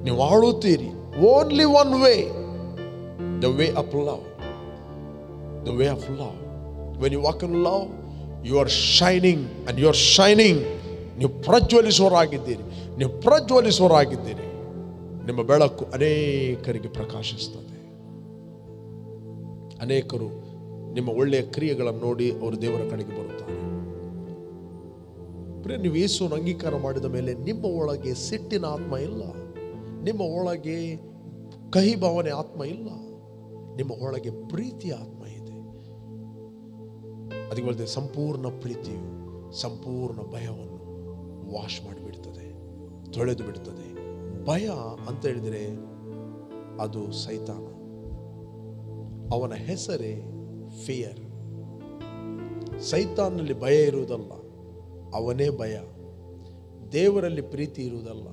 ನೀವು ಆಳುತ್ತೀರಿ. Only one way, the way of love. The way of love. When you walk in love, you are shining and you are shining. ನೀವು ಪ್ರಜ್ವಲಿಸುವರಾಗಿದ್ದೀರಿ, ನೀವು ಪ್ರಜ್ವಲಿಸುವರಾಗಿದ್ದೀರಿ. ನಿಮ್ಮ ಬೆಳಕು ಅನೇಕರಿಗೆ ಪ್ರಕಾಶಿಸ್ತದೆ. ಅನೇಕರು ನಿಮ್ಮ ಒಳ್ಳೆಯ ಕ್ರಿಯೆಗಳನ್ನು ನೋಡಿ ಅವರು ದೇವರ ಕಡೆಗೆ ಬರುತ್ತಾರೆ. ನೀವು ಯೇಸುವನ್ನು ಅಂಗೀಕಾರ ಮಾಡಿದ ಮೇಲೆ ನಿಮ್ಮ ಒಳಗೆ ಸಿಟ್ಟಿನ ಆತ್ಮ ಇಲ್ಲ, ನಿಮ್ಮ ಒಳಗೆ ಕಹಿ ಭಾವನೆ ಆತ್ಮ ಇಲ್ಲ, ನಿಮ್ಮ ಒಳಗೆ ಪ್ರೀತಿಯ ಆತ್ಮ ಇದೆ. ಅದಕ್ಕೆ ಬರ್ತದೆ, ಸಂಪೂರ್ಣ ಪ್ರೀತಿಯು ಸಂಪೂರ್ಣ ಭಯವನ್ನು ವಾಶ್ ಮಾಡಿಬಿಡ್ತದೆ, ತೊಳೆದು ಬಿಡ್ತದೆ. ಭಯ ಅಂತ ಹೇಳಿದರೆ ಅದು ಸೈತಾನ. ಅವನ ಹೆಸರೇ ಫಿಯರ್. ಸೈತಾನಲ್ಲಿ ಭಯ ಇರುವುದಲ್ಲ, ಅವನೇ ಭಯ. ದೇವರಲ್ಲಿ ಪ್ರೀತಿ ಇರುವುದಲ್ಲ,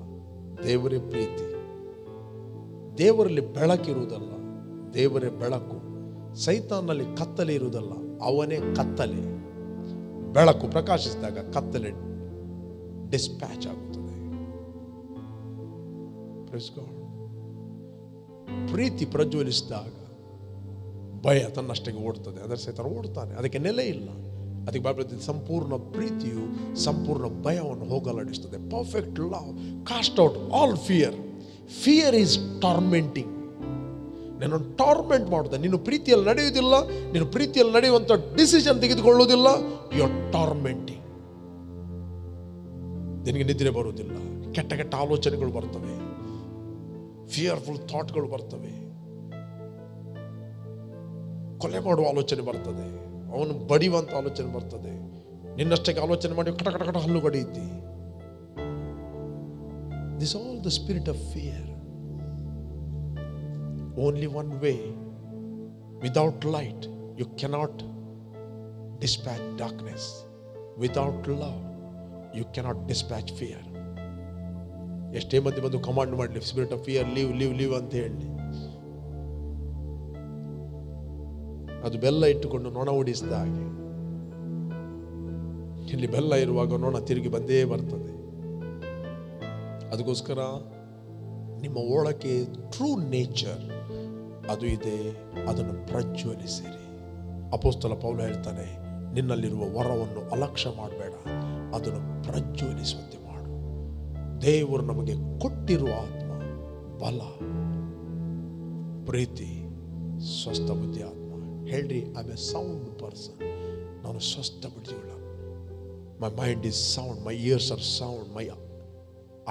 ದೇವರೇ ಪ್ರೀತಿ. ದೇವರಲ್ಲಿ ಬೆಳಕಿರುವುದಲ್ಲ, ದೇವರೇ ಬೆಳಕು. ಸೈತಾನಲ್ಲಿ ಕತ್ತಲೆ ಇರುವುದಲ್ಲ, ಅವನೇ ಕತ್ತಲೆ. ಬೆಳಕು ಪ್ರಕಾಶಿಸಿದಾಗ ಕತ್ತಲೆ ಡಿಸ್ಪ್ಯಾಚ್ ಆಗುತ್ತದೆ. ಪ್ರೀತಿ ಪ್ರಜ್ವಲಿಸಿದಾಗ ಭಯ ತನ್ನಷ್ಟಕ್ಕೆ ಓಡ್ತದೆ. ಅದರ ಸೈತಾನ ಓಡ್ತಾನೆ, ಅದಕ್ಕೆ ನೆಲೆ ಇಲ್ಲ. ಅದಕ್ಕೆ ಬೈಬಲ್ ಸಂಪೂರ್ಣ ಪ್ರೀತಿಯು ಸಂಪೂರ್ಣ ಭಯವನ್ನು ಹೋಗಲಾಡಿಸ್ತದೆ. Perfect love cast out all fear. Fear is tormenting. ನಿನ್ನನ್ನು ಟಾರ್ಮೆಂಟ್ ಮಾಡುತ್ತೆ. ನೀನು ಪ್ರೀತಿಯಲ್ಲಿ ನಡೆಯುವುದಿಲ್ಲ, ನೀನು ಪ್ರೀತಿಯಲ್ಲಿ ನಡೆಯುವಂಥ ಡಿಸಿಷನ್ ತೆಗೆದುಕೊಳ್ಳುವುದಿಲ್ಲ, ಯು ಆರ್ ಟಾರ್ಮೆಂಟಿಂಗ್. ನಿನಗೆ ನಿದ್ರೆ ಬರುವುದಿಲ್ಲ, ಕೆಟ್ಟ ಕೆಟ್ಟ ಆಲೋಚನೆಗಳು ಬರ್ತವೆ, ಫಿಯರ್ಫುಲ್ ಥಾಟ್ಗಳು ಬರ್ತವೆ, ಕೊಲೆ ಮಾಡುವ ಆಲೋಚನೆ ಬರ್ತದೆ, ಅವನು ಬಡಿಯುವಂತ ಆಲೋಚನೆ ಬರ್ತದೆ. ನಿನ್ನಷ್ಟಕ್ಕೆ ಆಲೋಚನೆ ಮಾಡಿ ಕಟ ಕಟ ಕಟ ಹಲ್ಲು ಕಡಿಯುತ್ತಿ. This all the spirit of fear. Only one way. Without light you cannot dispatch darkness. Without love you cannot dispatch fear. ಎಷ್ಟೇ ಮಂದಿ ಬಂದು ಕಮಾಂಡ್ ಮಾಡಲಿ, spirit of fear leave leave leave ಅಂತ ಹೇಳಿ, ಅದು ಬೆಲ್ಲ ಇಟ್ಟುಕೊಂಡು ನೊಣ ಉಡಿಸಿದ ಹಾಗೆ. ಇಲ್ಲಿ ಬೆಲ್ಲ ಇರುವಾಗ ನೊಣ ತಿರುಗಿ ಬಂದೇ ಬರ್ತದೆ. ಅದಕ್ಕೋಸ್ಕರ ನಿಮ್ಮ ಒಳಗೆ ಟ್ರೂ ನೇಚರ್ ಅದು ಇದೆ, ಅದನ್ನು ಪ್ರಜ್ವಲಿಸಿರಿ. ಅಪೊಸ್ತಲ ಪೌಲ ಹೇಳ್ತಾನೆ, ನಿನ್ನಲ್ಲಿರುವ ವರವನ್ನು ಅಲಕ್ಷ್ಯ ಮಾಡಬೇಡ, ಅದನ್ನು ಪ್ರಜ್ವಲಿಸುವಂತೆ ಮಾಡು. ದೇವರು ನಮಗೆ ಕೊಟ್ಟಿರುವ ಆತ್ಮ ಬಲ, ಪ್ರೀತಿ, ಸ್ವಸ್ಥ ಬುದ್ಧಿ ಆತ್ಮ. ಹೇಳ್ರಿ, I am a sound person. ನಾನು ಸ್ವಸ್ಥ ಬುದ್ಧಿಯುಳ್ಳ. My mind is sound, my ears are sound, my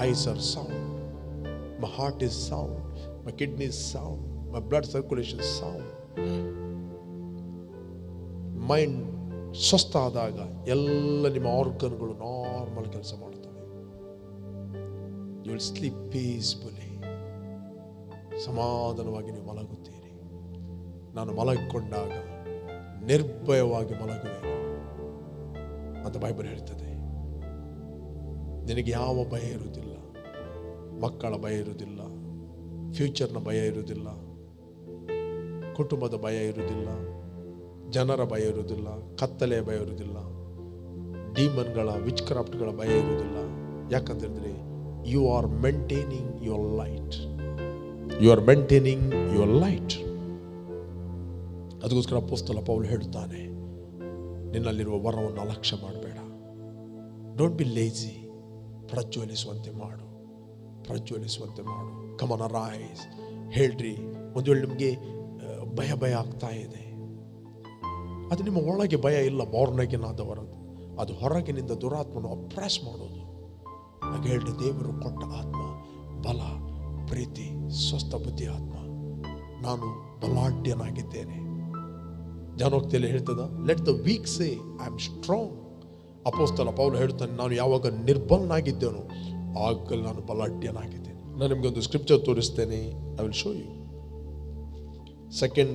eyes are sound, my heart is sound, my kidney is sound, my blood circulation sound. Mind ಸ್ವಸ್ಥ ಆದಾಗ ಎಲ್ಲ ನಿಮ್ಮ ಆರ್ಗನ್ಗಳು ನಾರ್ಮಲ್ ಕೆಲಸ ಮಾಡ್ತವೆ. You will sleep peacefully. ಸಮಾಧಾನವಾಗಿ ನೀವು ಮಲಗುತ್ತೀರಿ. ನಾನು ಮಲಗಿಕೊಂಡಾಗ ನಿರ್ಭಯವಾಗಿ ಮಲಗುವೆ ಅಂತ ಬೈಬಲ್ ಹೇಳ್ತದೆ. ನಿನಗೆ ಯಾವ ಭಯ ಇರುವುದಿಲ್ಲ. ಮಕ್ಕಳ ಭಯ ಇರುವುದಿಲ್ಲ, ಫ್ಯೂಚರ್ನ ಭಯ ಇರುವುದಿಲ್ಲ, ಕುಟುಂಬದ ಭಯ ಇರುವುದಿಲ್ಲ, ಜನರ ಭಯ ಇರುವುದಿಲ್ಲ, ಕತ್ತಲೆಯ ಭಯ ಇರುವುದಿಲ್ಲ, ಡೀಮನ್ಗಳ ವಿಚ್ ಕ್ರಾಫ್ಟ್ಗಳ ಭಯ ಇರುವುದಿಲ್ಲ. ಯಾಕಂತಂದ್ರೆ you are maintaining your light. You are maintaining your light. ಅದಕ್ಕೋಸ್ಕರ ಅಪೊಸ್ತಲ ಪೌಲ್ ಹೇಳುತ್ತಾನೆ, ನಿನ್ನಲ್ಲಿರುವ ವರವನ್ನು ಅಲಕ್ಷ್ಯ ಮಾಡಬೇಡ. Don't be lazy. ಪ್ರಜ್ವಲಿಸುವಂತೆ ಮಾಡು, ಪ್ರಜ್ವಲಿಸುವಂತೆ ಮಾಡು. Come on rise. ಹೇಳ್ರಿ, ಒಂದು ವೇಳೆ ನಿಮಗೆ ಭಯ ಆಗ್ತಾ ಇದೆ, ಅದು ನಿಮ್ಮ ಒಳಗೆ ಭಯ ಇಲ್ಲ, ಬಾರ್ನಗಿನಾದವರದು. ಅದು ಹೊರಗಿನಿಂದ ದುರಾತ್ಮನು ಅಪ್ರೆಸ್ ಮಾಡೋದು. ಹಾಗೆ ಹೇಳ್ರಿ, ದೇವರು ಕೊಟ್ಟ ಆತ್ಮ ಬಲ, ಪ್ರೀತಿ, ಸ್ವಸ್ಥ ಬುದ್ಧಿ ಆತ್ಮ. ನಾನು ಬಲಾಢ್ಯನಾಗಿದ್ದೇನೆ. ಜಾನೋಕ್ತಿಯಲ್ಲಿ ಹೇಳ್ತದ, let the weak say I am strong. ಅಪೊಸ್ತಲ ಪೌಲ ಹೇಳ್ತಾನೆ, ನಾನು ಯಾವಾಗ ನಿರ್ಬಲನಾಗಿದ್ದೇನೋ ಆಗ ನಾನು ಬಲಾಢ್ಯನಾಗಿದ್ದೇನೆ. ನಾನು ನಿಮಗೆ ಒಂದು ಸ್ಕ್ರಿಪ್ಚರ್ ತೋರಿಸ್ತೇನೆ. I will show you. 2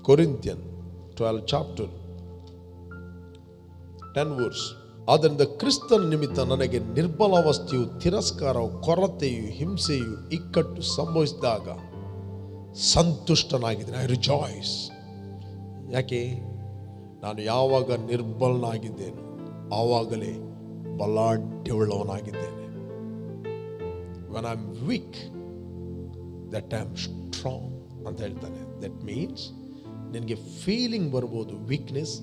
Corinthians 12 chapter 10 verse. ಆದ್ದರಿಂದ ಕ್ರಿಸ್ತನ ನಿಮಿತ್ತ ನನಗೆ ನಿರ್ಬಲಾವಸ್ಥೆಯು, ತಿರಸ್ಕಾರವು, ಕೊರತೆಯು, ಹಿಂಸೆಯು, ಇಕ್ಕಟ್ಟು ಸಂಭವಿಸಿದಾಗ ಸಂತುಷ್ಟನಾಗಿದ್ದೇನೆ. I rejoice. ಯಾಕೆ? ನಾನು ಯಾವಾಗ ನಿರ್ಬಲನಾಗಿದ್ದೇನೆ ಆವಾಗಲೇ ಬಲಾಢ್ಯವುಳ್ಳವನಾಗಿದ್ದೇನೆ. when I'm weak that I'm strong ಅಂತ ಹೇಳ್ತಾನೆ. ದಟ್ ಮೀನ್ಸ್ ನಿನಗೆ ಫೀಲಿಂಗ್ ಬರ್ಬೋದು ವೀಕ್ನೆಸ್,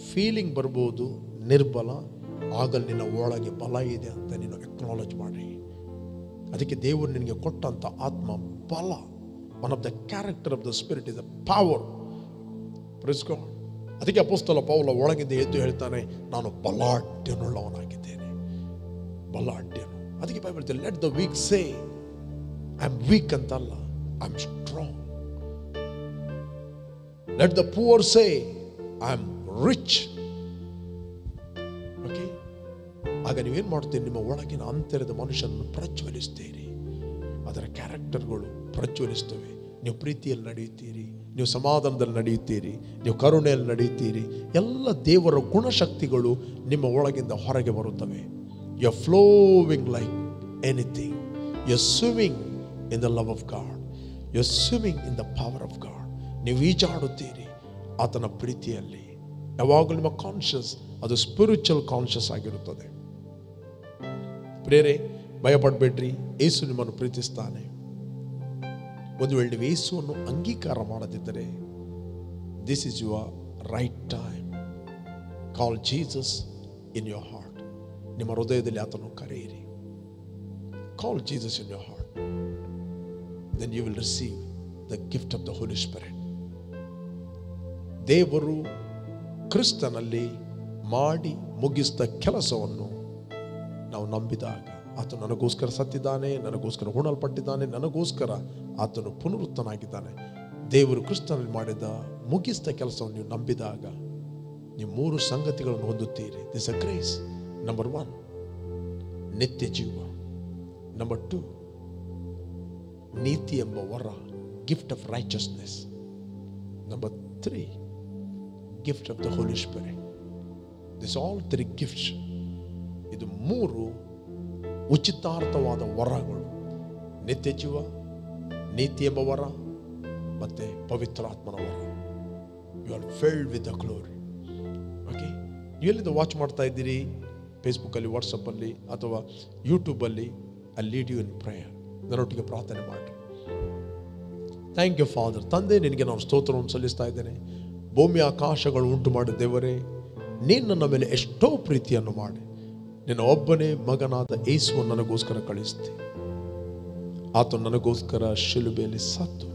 ಫೀಲಿಂಗ್ ಬರ್ಬೋದು ನಿರ್ಬಲ, ಆಗಲ್ಲಿ ನಿನ್ನ ಒಳಗೆ ಬಲ ಇದೆ ಅಂತ ನೀನು ಅಕ್ನಾಲೇಜ್ ಮಾಡಿ. ಅದಕ್ಕೆ ದೇವರು ನಿನಗೆ ಕೊಟ್ಟಂಥ ಆತ್ಮ ಬಲ. One of the character of the spirit is the power. Praise God. ಅದಕ್ಕೆ ಅಪೊಸ್ತಲ ಪೌಲ ಒಳಗಿಂದ ಎದ್ದು ಹೇಳ್ತಾನೆ, ನಾನು ಬಲಾಢ್ಯನುಳ್ಳವನಾಗಿದ್ದೇನೆ, ಬಲಾಢ್ಯನು. ಅದಕ್ಕೆ ಬೈಬಲ್ ಹೇಳ್ತಾರೆ, let the weak say I am weak ಅಂತಲ್ಲ, I am strong. Let the poor say I am rich. Okay. ಆಗ ನೀವೇನು ಮಾಡ್ತೀರಿ? ನಿಮ್ಮ ಒಳಗಿನ ಅಂತರದ ಮನುಷ್ಯನನ್ನು ಪ್ರಜ್ವಲಿಸ್ತೀರಿ. ಅದರ ಕ್ಯಾರೆಕ್ಟರ್ಗಳು ಪ್ರಜ್ವಲಿಸ್ತವೆ. ನೀವು ಪ್ರೀತಿಯಲ್ಲಿ ನಡೆಯುತ್ತೀರಿ, ನೀವು ಸಮಾಧಾನದಲ್ಲಿ ನಡೆಯುತ್ತೀರಿ, ನೀವು ಕರುಣೆಯಲ್ಲಿ ನಡೆಯುತ್ತೀರಿ. ಎಲ್ಲ ದೇವರ ಗುಣಶಕ್ತಿಗಳು ನಿಮ್ಮ ಒಳಗಿಂದ ಹೊರಗೆ ಬರುತ್ತವೆ. You are flowing like anything. You are swimming in the love of God. You are swimming in the power of God. ನೀವು ಈಜಾಡುತ್ತೀರಿ ಆತನ ಪ್ರೀತಿಯಲ್ಲಿ. ಯಾವಾಗಲೂ ನಿಮ್ಮ ಕಾನ್ಷಿಯಸ್ ಅದು ಸ್ಪಿರಿಚುವಲ್ ಕಾನ್ಷಿಯಸ್ ಆಗಿರುತ್ತದೆ. ಪ್ರೇರೆ, ಭಯಪಡಬೇಡ್ರಿ. ಯೇಸು ನಿಮ್ಮನ್ನು ಪ್ರೀತಿಸ್ತಾನೆ. ಒಂದು ವೇಳೆ ನೀವು ಯೇಸುವನ್ನು ಅಂಗೀಕಾರ ಮಾಡದಿದ್ದರೆ, this is your right time. Call Jesus in your heart. ನಿಮ್ಮ ಹೃದಯದಲ್ಲಿ ಆತನು ಕರೆಯಿರಿ. Call Jesus in your heart. Then you will receive the gift of the Holi spirit. ದೇವರು ಕ್ರಿಸ್ತನಲ್ಲಿ ಮಾಡಿ ಮುಗಿಸಿದ ಕೆಲಸವನ್ನು ನಾವು ನಂಬಿದಾಗ, ಆತನು ನನಗೋಸ್ಕರ ಸತ್ತಿದ್ದಾನೆ, ನನಗೋಸ್ಕರ ಹೂಣಲ್ಪಟ್ಟಿದ್ದಾನೆ, ನನಗೋಸ್ಕರ ಆತನು ಪುನರುತ್ತನಾಗಿದ್ದಾನೆ. ದೇವರು ಕ್ರಿಸ್ತನಲ್ಲಿ ಮಾಡಿದ ಮುಗಿಸಿದ ಕೆಲಸವನ್ನು ನೀವು ನಂಬಿದಾಗ ನೀವು 3 ಸಂಗತಿಗಳನ್ನು ಹೊಂದುತ್ತೀರಿ. This a grace. ನಂಬರ್ 1, ನಿತ್ಯ ಜೀವ. ನಂಬರ್ 2, ನೀತಿ ಎಂಬ ವರ, gift of righteousness. Number 3, gift of the Holi Spirit. This all 3 gifts. ಇದು 3 ಉಚಿತಾರ್ಥವಾದ ವರಗಳು. ನಿತ್ಯ ಜೀವ, ನೀತಿ ಎಂಬ ವರ, ಮತ್ತೆ ಪವಿತ್ರಾತ್ಮನ ವರ. You are filled with the glory. Okay. ನೀವು ಎಲ್ಲಿಂದ ವಾಚ್ ಮಾಡ್ತಾ ಇದ್ದೀರಿ? ಫೇಸ್ಬುಕ್ಕಲ್ಲಿ, ವಾಟ್ಸಪ್ಪಲ್ಲಿ ಅಥವಾ ಯೂಟ್ಯೂಬಲ್ಲಿ. I lead you in prayer. ನನ್ನೊಟ್ಟಿಗೆ ಪ್ರಾರ್ಥನೆ ಮಾಡಿ. Thank you father. ತಂದೆ, ನಿನಗೆ ನಾನು ಸ್ತೋತ್ರವನ್ನು ಸಲ್ಲಿಸ್ತಾ ಇದ್ದೇನೆ. ಭೂಮಿ ಆಕಾಶಗಳು ಉಂಟು ಮಾಡಿದ ದೇವರೇ, ನೀನು ನನ್ನ ಮೇಲೆ ಎಷ್ಟೋ ಪ್ರೀತಿಯನ್ನು ಮಾಡಿ ನಿನ್ನ ಒಬ್ಬನೇ ಮಗನಾದ ಯೇಸುವನ್ನು ನನಗೋಸ್ಕರ ಕಳಿಸ್ತಿ. ಆತ ನನಗೋಸ್ಕರ ಶಿಲುಬೆಯಲ್ಲಿ ಸತ್ತು,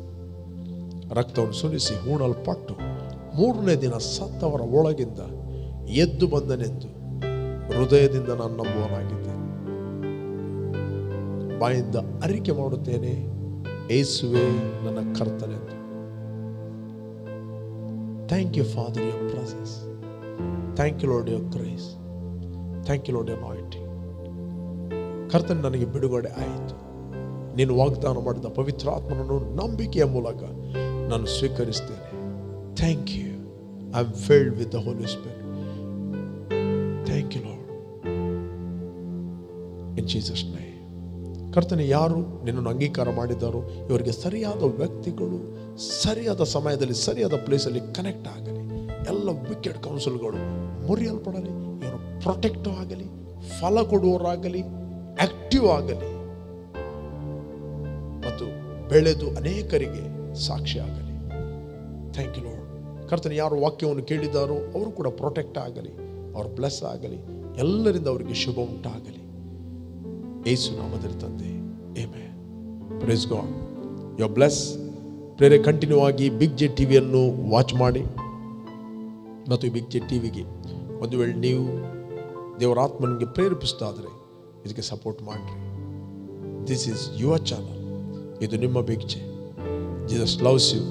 ರಕ್ತವನ್ನು ಸುರಿಸಿ ಹೂಣಲ್ಪಟ್ಟು 3ನೇ ದಿನ ಸತ್ತವರ ಒಳಗಿಂದ ಎದ್ದು ಬಂದನೆಂದು ಹೃದಯದಿಂದ ನಾನು ನಂಬುವನಾಗಿದ್ದೇನೆ. ಬಾಯಿಂದ ಅರಿಕೆ ಮಾಡುತ್ತೇನೆ, ಯೇಸುವೇ ನನ್ನ ಕರ್ತನೆಂದು. Thank you, Father, your presence. Thank you, Lord, your grace. Thank you, Lord, your anointing. ಕರ್ತನೆ, ನನಗೆ ಬಿಡುಗಡೆ ಆಯಿತು. ನೀನು ವಾಗ್ದಾನ ಮಾಡಿದ ಪವಿತ್ರಾತ್ಮನನ್ನು ನಂಬಿಕೆಯ ಮೂಲಕ ನಾನು ಸ್ವೀಕರಿಸ್ತೇನೆ. Thank you. I am filled with the Holi Spirit. Thank you lord. In Jesus name. ಕರ್ತನೆ, ಯಾರು ನಿನ್ನನ್ನು ಅಂಗೀಕಾರ ಮಾಡಿದ್ದಾರೋ ಇವರಿಗೆ ಸರಿಯಾದ ವ್ಯಕ್ತಿಗಳು ಸರಿಯಾದ ಸಮಯದಲ್ಲಿ ಸರಿಯಾದ ಪ್ಲೇಸಲ್ಲಿ ಕನೆಕ್ಟ್ ಆಗಲಿ. ಎಲ್ಲ ವಿಕೆಟ್ ಕೌನ್ಸಿಲ್ಗಳು ಮುರಿಯಲ್ಪಡಲಿ. ಇವರು ಪ್ರೊಟೆಕ್ಟ್ ಆಗಲಿ, ಫಲ ಕೊಡುವವರಾಗಲಿ, ಆಕ್ಟಿವ್ ಆಗಲಿ ಮತ್ತು ಬೆಳೆದು ಅನೇಕರಿಗೆ ಸಾಕ್ಷಿ ಆಗಲಿ. Thank you lord. ಕರ್ತನೆ, ಯಾರು ವಾಕ್ಯವನ್ನು ಕೇಳಿದ್ದಾರೋ ಅವರು ಕೂಡ ಪ್ರೊಟೆಕ್ಟ್ ಆಗಲಿ, ಅವರು ಬ್ಲೆಸ್ ಆಗಲಿ, ಎಲ್ಲರಿಂದ ಅವರಿಗೆ ಶುಭ ಉಂಟಾಗಲಿ. ಯೇಸು ನಾಮದಲ್ಲಿ ತಂದೆ, amen. Praise God. You are bless. ಪ್ರೇರೆ, ಕಂಟಿನ್ಯೂ ಆಗಿ ಬಿಗ್ ಜೆ ಟಿವಿಯನ್ನು ವಾಚ್ ಮಾಡಿ ಮತ್ತು ಈ ಬಿಗ್ ಜೆ ಟಿವಿಗೆ ಒಂದು ವೇಳೆ ನೀವು ದೇವರ ಆತ್ಮನಿಗೆ ಪ್ರೇರೇಪಿಸ್ತಾ ಇದ್ರೆ ಇದಕ್ಕೆ ಸಪೋರ್ಟ್ ಮಾಡಿರಿ. This is your channel. ಇದು ನಿಮ್ಮ big J. Jesus loves you.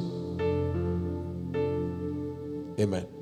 Amen.